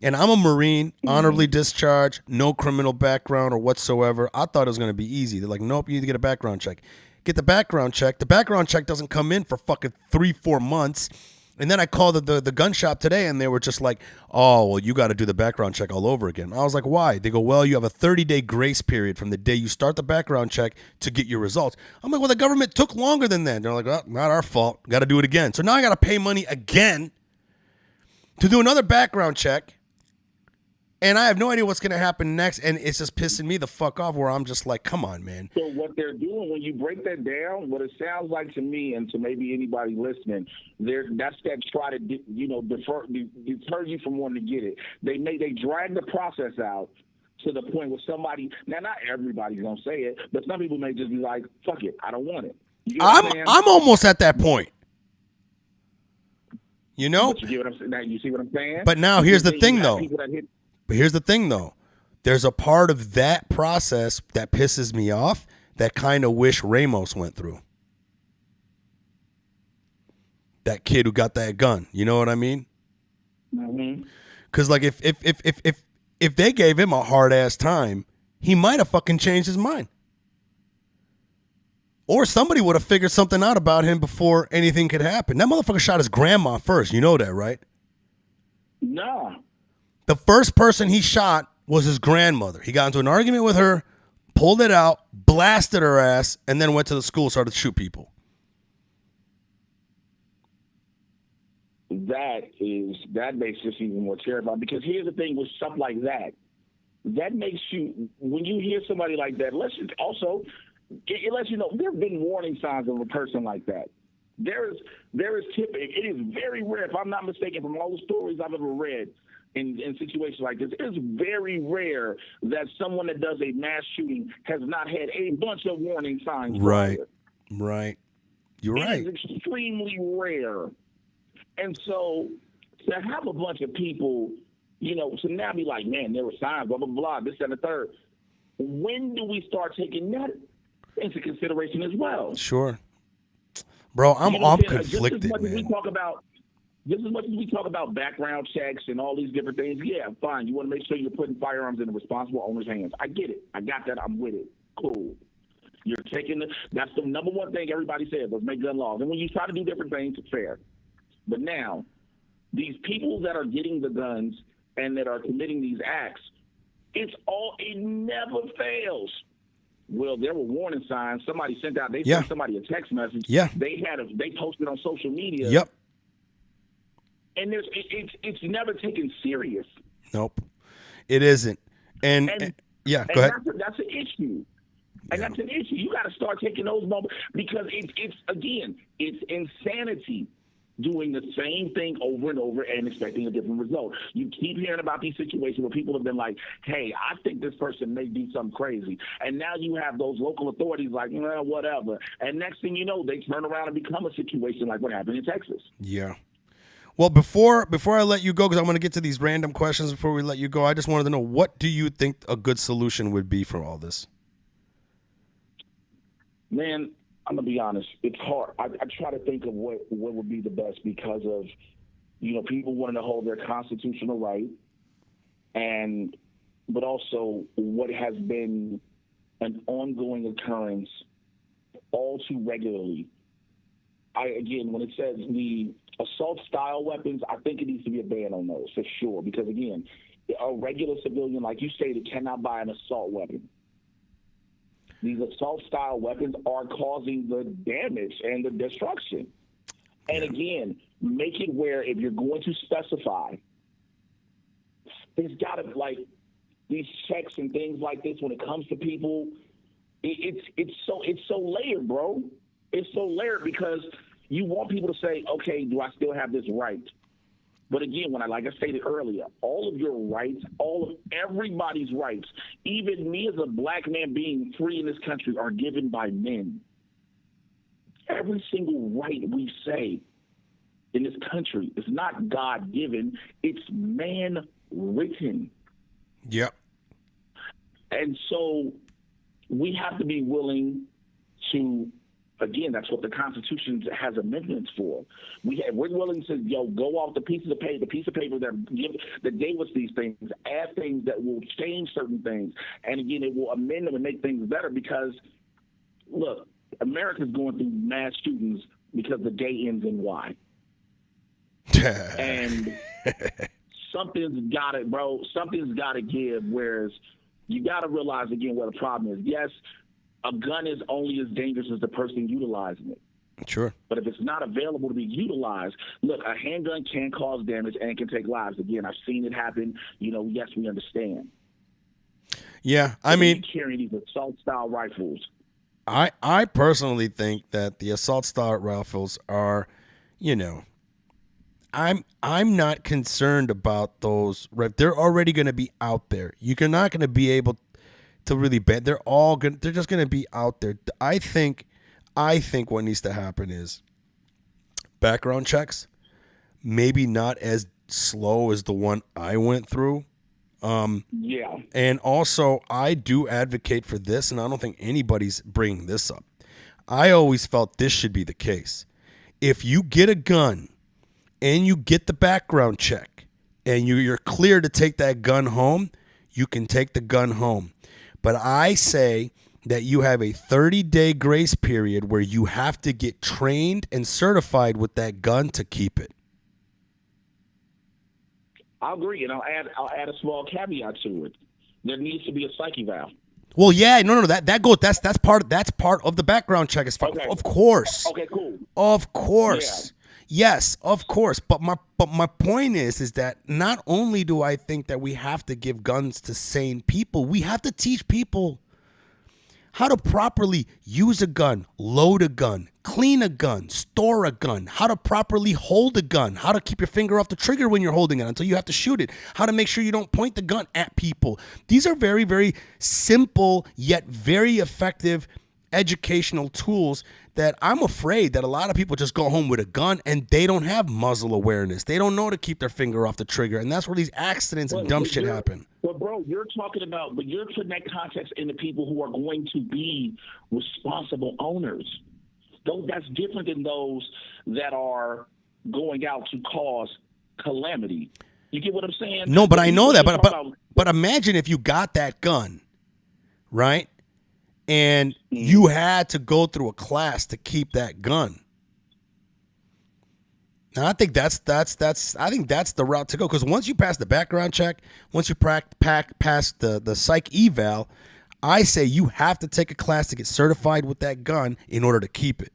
And I'm a Marine, honorably discharged, no criminal background or whatsoever. I thought it was going to be easy. They're like, nope, you need to get a background check. Get the background check. The background check doesn't come in for fucking 3-4 months. And then I called the gun shop today, and they were just like, oh, well, you got to do the background check all over again. I was like, why? They go, well, you have a 30-day grace period from the day you start the background check to get your results. I'm like, well, the government took longer than that. They're like, well, not our fault. Got to do it again. So now I got to pay money again to do another background check. And I have no idea what's going to happen next, and it's just pissing me the fuck off where I'm just like, come on, man. So what they're doing, when you break that down, what it sounds like to me and to maybe anybody listening, that's that try to, deter you from wanting to get it. They drag the process out to the point where somebody, now not everybody's going to say it, but some people may just be like, fuck it, I don't want it. I'm almost at that point. You know? But you see what I'm saying? But now here's the thing, though. But here's the thing, though. There's a part of that process that pisses me off that kind of wish Ramos went through. That kid who got that gun. You know what I mean? Mm-hmm. Because, like, if they gave him a hard-ass time, he might have fucking changed his mind. Or somebody would have figured something out about him before anything could happen. That motherfucker shot his grandma first. You know that, right? Nah. The first person he shot was his grandmother. He got into an argument with her, pulled it out, blasted her ass, and then went to the school, started to shoot people. That makes this even more terrifying, because here's the thing with stuff like that. That makes you, when you hear somebody like that, it lets you know there have been warning signs of a person like that. There is it is very rare, if I'm not mistaken, from all the stories I've ever read, in situations like this, it's very rare that someone that does a mass shooting has not had a bunch of warning signs. Right. You're right. It's extremely rare. And so to have a bunch of people, to now be like, man, there were signs, blah, blah, blah, this and the third. when do we start taking that into consideration as well? Sure. Bro, I'm conflicted, just as much man. As much as we talk about background checks and all these different things, yeah, fine. You want to make sure you're putting firearms in the responsible owner's hands. I get it. I got that. I'm with it. Cool. You're taking that's the number one thing everybody says, let's make gun laws. And when you try to do different things, it's fair. But now, these people that are getting the guns and that are committing these acts, it never fails. Well, there were warning signs. Somebody sent somebody a text message. Yeah. They posted on social media. Yep. And it's never taken serious. Nope. It isn't. And go ahead. That's an issue. And that's an issue. You got to start taking those moments because it's insanity doing the same thing over and over and expecting a different result. You keep hearing about these situations where people have been like, hey, I think this person may do something crazy. And now you have those local authorities like, well, whatever. And next thing you know, they turn around and become a situation like what happened in Texas. Yeah. Well, before I let you go, because I'm going to get to these random questions before we let you go, I just wanted to know, what do you think a good solution would be for all this? Man, I'm going to be honest. It's hard. I try to think of what would be the best because of, people wanting to hold their constitutional right, but also what has been an ongoing occurrence all too regularly. When it says the assault-style weapons, I think it needs to be a ban on those for sure because, again, a regular civilian, like you stated, cannot buy an assault weapon. These assault-style weapons are causing the damage and the destruction. And again, make it where if you're going to specify, there's got to these checks and things like this when it comes to people. It's so layered, bro. It's so layered because you want people to say, okay, do I still have this right? But again, like I stated earlier, all of your rights, all of everybody's rights, even me as a black man being free in this country, are given by men. Every single right we say in this country is not God-given, it's man-written. Yep. And so we have to be willing to, again, that's what the Constitution has amendments for. We're willing to go off the piece of paper that gave us these things, add things that will change certain things, and again, it will amend them and make things better. Because, look, America's going through mass shootings because the day ends in Y, and something's got it, bro. Something's got to give. Whereas you got to realize again what the problem is. Yes. A gun is only as dangerous as the person utilizing it. Sure. But if it's not available to be utilized, look, a handgun can cause damage and can take lives. Again, I've seen it happen. Yes, we understand. Yeah, I mean, carrying these assault-style rifles. I personally think that the assault-style rifles are, I'm not concerned about those. They're already going to be out there. You're not going to be able to really ban. They're just going to be out there. I think what needs to happen is background checks, maybe not as slow as the one I went through. Yeah. And also, I do advocate for this, and I don't think anybody's bringing this up. I always felt this should be the case. If you get a gun and you get the background check and you're clear to take that gun home, you can take the gun home. But I say that you have a 30-day grace period where you have to get trained and certified with that gun to keep it. I'll agree, and I'll add a small caveat to it. There needs to be a psyche valve. Well, yeah, no, that goes. That's part of the background check. Okay. Of course. Okay, cool. Of course. Yeah. Yes, of course. But my point is that not only do I think that we have to give guns to sane people, we have to teach people how to properly use a gun, load a gun, clean a gun, store a gun, how to properly hold a gun, how to keep your finger off the trigger when you're holding it until you have to shoot it, how to make sure you don't point the gun at people. These are very, very simple yet very effective educational tools that I'm afraid that a lot of people just go home with a gun and they don't have muzzle awareness. They don't know to keep their finger off the trigger, and that's where these accidents and dumb shit happen. But bro, you're putting that context into people who are going to be responsible owners. Though that's different than those that are going out to cause calamity. You get what I'm saying? No, but I know that. But imagine if you got that gun, right? And you had to go through a class to keep that gun. Now, I think that's the route to go, because once you pass the background check, once you pass the psych eval, I say you have to take a class to get certified with that gun in order to keep it.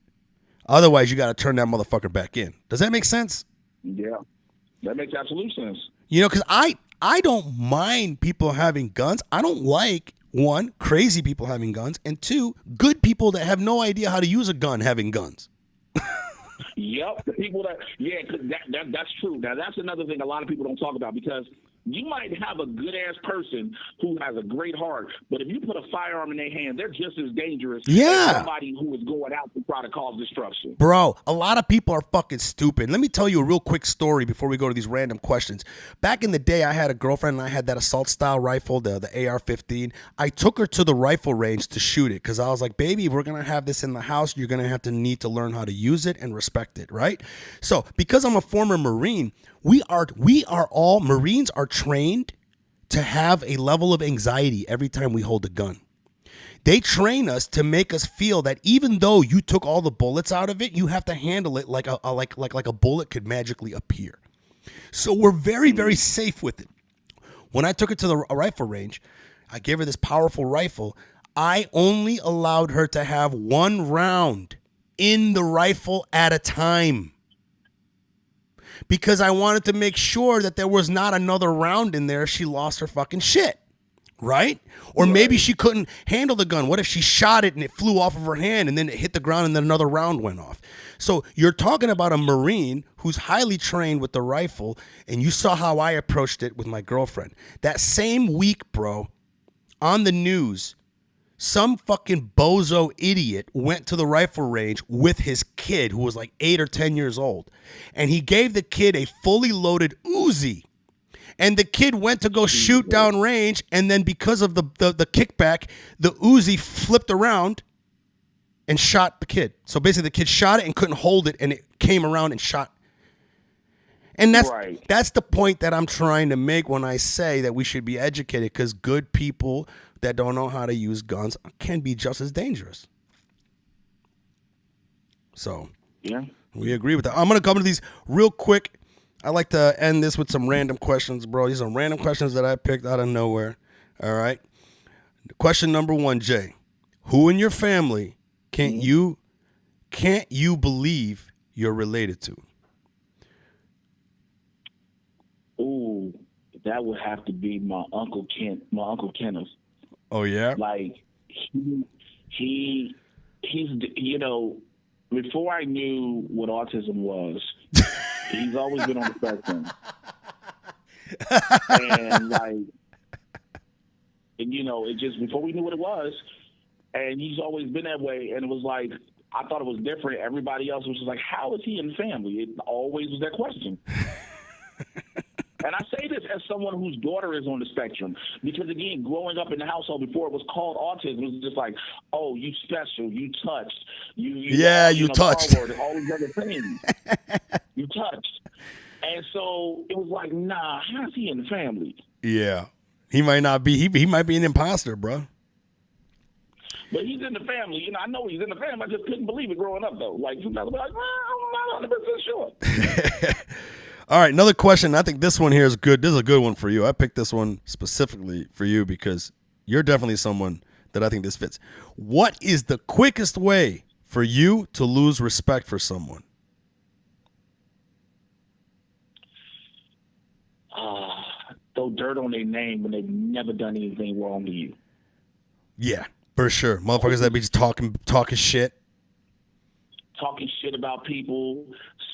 Otherwise, you got to turn that motherfucker back in. Does that make sense? Yeah, that makes absolute sense. You know, because I don't mind people having guns. I don't like, one, crazy people having guns, and two, good people that have no idea how to use a gun having guns. Yep, the people that's true. Now, that's another thing a lot of people don't talk about, because you might have a good-ass person who has a great heart, but if you put a firearm in their hand, they're just as dangerous as somebody who is going out to try to cause destruction. Bro, a lot of people are fucking stupid. Let me tell you a real quick story before we go to these random questions. Back in the day, I had a girlfriend, and I had that assault-style rifle, the AR-15. I took her to the rifle range to shoot it, because I was like, baby, if we're going to have this in the house, you're going to need to learn how to use it and respect it, right? So, because I'm a former Marine, Marines are trained to have a level of anxiety every time we hold a gun. They train us to make us feel that even though you took all the bullets out of it, you have to handle it like a bullet could magically appear. So we're very, very safe with it. When I took her to the rifle range, I gave her this powerful rifle. I only allowed her to have one round in the rifle at a time, because I wanted to make sure that there was not another round in there if she lost her fucking shit, right? Or maybe she couldn't handle the gun. What if she shot it and it flew off of her hand and then it hit the ground and then another round went off? So you're talking about a Marine who's highly trained with the rifle, and you saw how I approached it with my girlfriend. That same week, bro, on the news, some fucking bozo idiot went to the rifle range with his kid, who was like 8 or 10 years old, and he gave the kid a fully loaded Uzi, and the kid went to go shoot down range, and then because of the kickback, the Uzi flipped around and shot the kid. So basically the kid shot it and couldn't hold it, and it came around and shot. And that's the point that I'm trying to make when I say that we should be educated, because good people that don't know how to use guns can be just as dangerous. So, yeah, we agree with that. I'm going to come to these real quick. I like to end this with some random questions, bro. These are random questions that I picked out of nowhere. All right. Question number 1, Jay. Who in your family can't you believe you're related to? Ooh, that would have to be my Uncle Kenneth. Oh yeah, like he's you know, before I knew what autism was, he's always been on the spectrum, and you know, it just before we knew what it was, and he's always been that way, and it was like I thought it was different. Everybody else was just like, how is he in the family? It always was that question. And I say this as someone whose daughter is on the spectrum, because again, growing up in the household before it was called autism, it was just like, oh, you special, you touched, you touched, all these other things, you touched, and so it was like, nah, how's he in the family? Yeah, he might not be. He might be an imposter, bro. But he's in the family. You know, I know he's in the family. I just couldn't believe it growing up, though. Like, I'm not 100% sure. All right, another question. I think this one here is good. This is a good one for you. I picked this one specifically for you because you're definitely someone that I think this fits. What is the quickest way for you to lose respect for someone? Throw dirt on their name when they've never done anything wrong to you. Yeah, for sure. Motherfuckers that be just talking shit. Talking shit about people,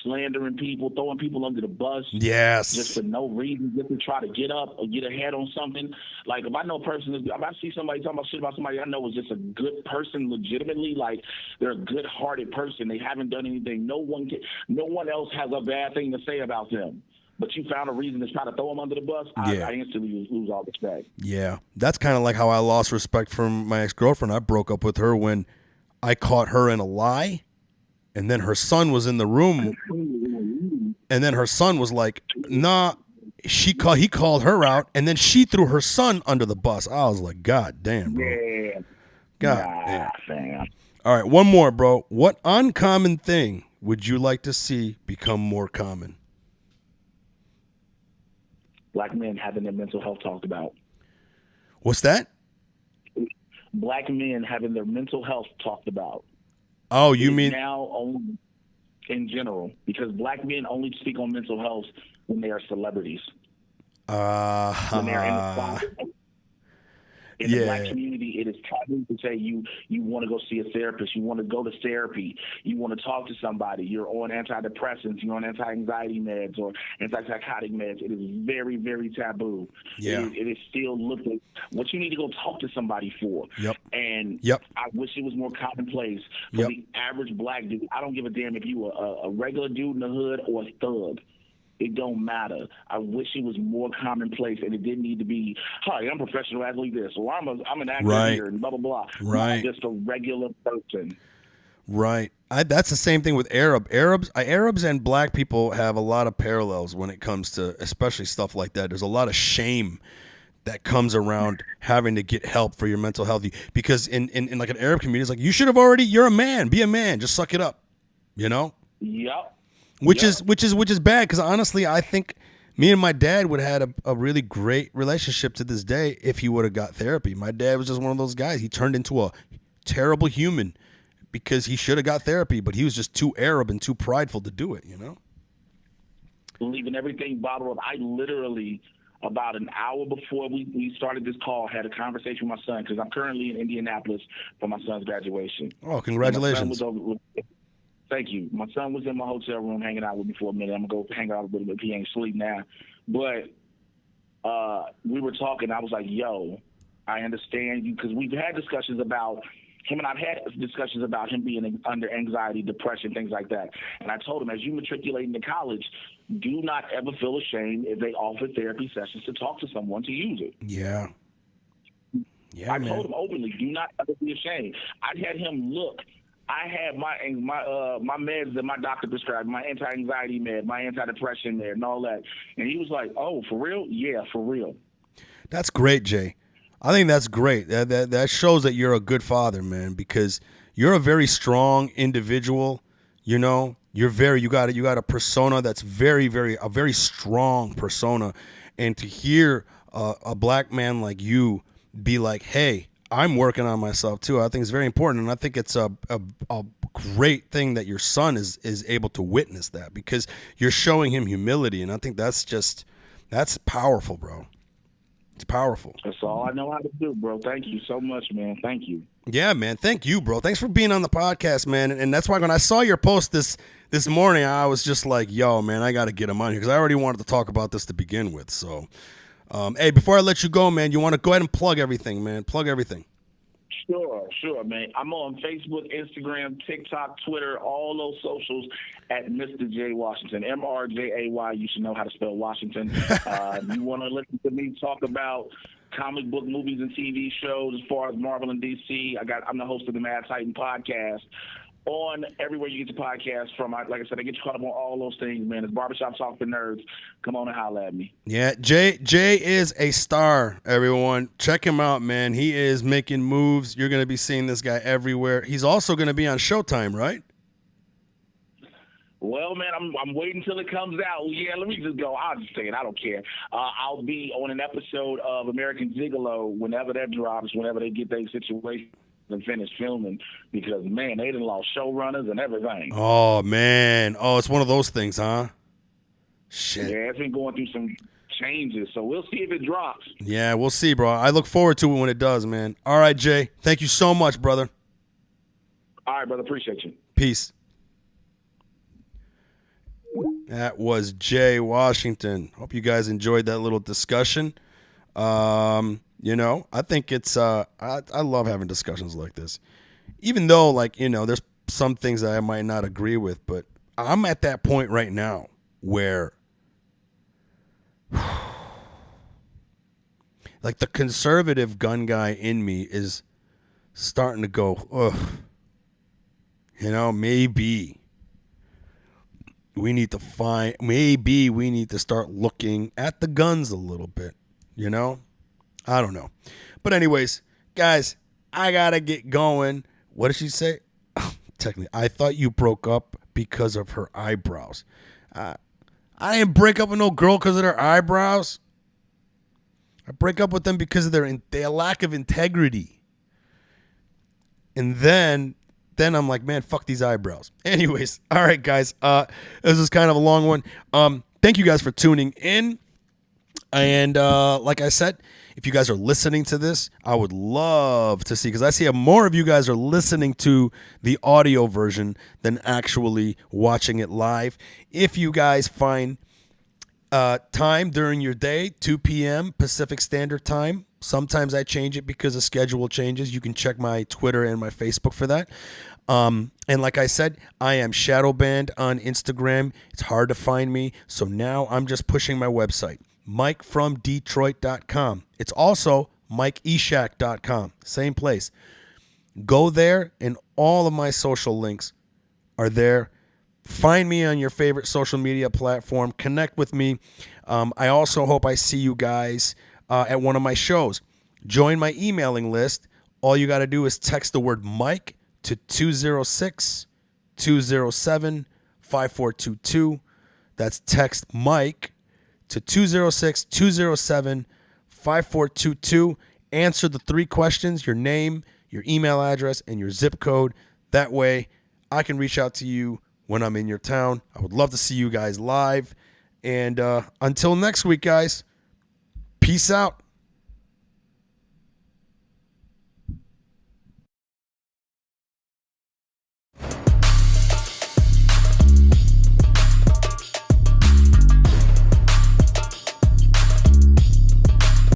slandering people, throwing people under the bus. Yes. Just for no reason, just to try to get up or get ahead on something. Like, if I know a person, if I see somebody talking about shit about somebody I know is just a good person legitimately, like they're a good-hearted person, they haven't done anything, no one else has a bad thing to say about them, but you found a reason to try to throw them under the bus, Yeah. I instantly lose all respect. Yeah. That's kind of like how I lost respect from my ex-girlfriend. I broke up with her when I caught her in a lie, and then her son was in the room, and then her son was like, nah, he called her out, and then she threw her son under the bus. I was like, God damn, bro. Yeah. God damn. Fam. All right, one more, bro. What uncommon thing would you like to see become more common? Black men having their mental health talked about. What's that? Black men having their mental health talked about. Oh, you mean now only in general, because black men only speak on mental health when they are celebrities. When they're in the spotlight. In the black community, it is taboo to say you want to go see a therapist, you want to go to therapy, you want to talk to somebody, you're on antidepressants, you're on anti-anxiety meds or antipsychotic meds. It is very, very taboo. Yeah. It is still looked at what you need to go talk to somebody for. Yep. And Yep. I wish it was more commonplace for the average black dude. I don't give a damn if you were a regular dude in the hood or a thug. It don't matter. I wish it was more commonplace, and it didn't need to be, hi, I'm a professional athlete this, or I'm an actor here, and blah, blah, blah. Right. Just a regular person. Right. That's the same thing with Arabs and black people have a lot of parallels when it comes to especially stuff like that. There's a lot of shame that comes around having to get help for your mental health. Because in like an Arab community, it's like, you're a man, be a man, just suck it up, you know? Yep. Which is bad, because honestly, I think me and my dad would have had a really great relationship to this day if he would have got therapy. My dad was just one of those guys. He turned into a terrible human because he should have got therapy, but he was just too Arab and too prideful to do it, you know? Leaving everything bottled up. I literally, about an hour before we started this call, had a conversation with my son, because I'm currently in Indianapolis for my son's graduation. Oh, congratulations. Thank you. My son was in my hotel room hanging out with me for a minute. I'm going to go hang out with him if he ain't asleep now. But we were talking. I was like, yo, I understand you, because we've had discussions about him, and I've had discussions about him being under anxiety, depression, things like that. And I told him, as you matriculate into college, do not ever feel ashamed if they offer therapy sessions to talk to someone to use it. Yeah. Yeah, I man. told him openly, do not ever be ashamed. I had him look. I had my meds that my doctor prescribed, my anti-anxiety med, my antidepressant med, and all that. And he was like, "Oh, for real? Yeah, for real." That's great, Jay. I think that's great. That shows that you're a good father, man, because you're a very strong individual. You know, you got a persona that's a very strong persona, and to hear a black man like you be like, "Hey, I'm working on myself too," I think it's very important, and I think it's a great thing that your son is able to witness that, because you're showing him humility, and I think that's powerful, bro. It's powerful. That's all I know how to do, bro. Thank you so much, man. Thank you. Yeah, man. Thank you, bro. Thanks for being on the podcast, man. And that's why when I saw your post this morning, I was just like, yo, man, I got to get him on here, because I already wanted to talk about this to begin with. So, hey, before I let you go, man, you want to go ahead and plug everything, man. Plug everything. Sure, man. I'm on Facebook, Instagram, TikTok, Twitter, all those socials at Mr. J Washington, MRJAY. You should know how to spell Washington. You want to listen to me talk about comic book movies and TV shows as far as Marvel and DC? I'm the host of the Mad Titan podcast. On everywhere you get your podcast from. Like I said, I get you caught up on all those things, man. It's Barbershop Talk for Nerds. Come on and holla at me. Yeah, Jay is a star, everyone. Check him out, man. He is making moves. You're going to be seeing this guy everywhere. He's also going to be on Showtime, right? Well, man, I'm waiting till it comes out. Yeah, let me just go. I'll just say it. I don't care. I'll be on an episode of American Gigolo whenever that drops, whenever they get their situation and finish filming, because man, they done lost showrunners and everything. Oh man, it's one of those things, huh? Shit. Yeah, it's been going through some changes, so we'll see if it drops. Yeah, we'll see, bro. I look forward to it when it does, man. All right, Jay, thank you so much, brother. All right, brother, appreciate you. Peace. That was Jay Washington. Hope you guys enjoyed that little discussion. I think it's I love having discussions like this. Even though, there's some things that I might not agree with, but I'm at that point right now where like the conservative gun guy in me is starting to go, ugh. Maybe we need to start looking at the guns a little bit, I don't know. But anyways, guys, I got to get going. What did she say? Technically, I thought you broke up because of her eyebrows. I didn't break up with no girl because of their eyebrows. I break up with them because of their lack of integrity. And then I'm like, man, fuck these eyebrows. Anyways, all right, guys. This is kind of a long one. Thank you guys for tuning in. And like I said, if you guys are listening to this, I would love to see, because I see more of you guys are listening to the audio version than actually watching it live. If you guys find time during your day, 2 p.m. Pacific Standard Time. Sometimes I change it because the schedule changes. You can check my Twitter and my Facebook for that. And like I said, I am shadow banned on Instagram. It's hard to find me. So now I'm just pushing my website, MikeFromDetroit.com. It's also MikeEshaq.com. Same place. Go there, and all of my social links are there. Find me on your favorite social media platform. Connect with me. I also hope I see you guys at one of my shows. Join my emailing list. All you got to do is text the word Mike to 206-207-5422. That's text Mike to 206-207-5422. Answer the 3 questions, your name, your email address, and your zip code. That way I can reach out to you when I'm in your town. I would love to see you guys live. And until next week, guys, peace out.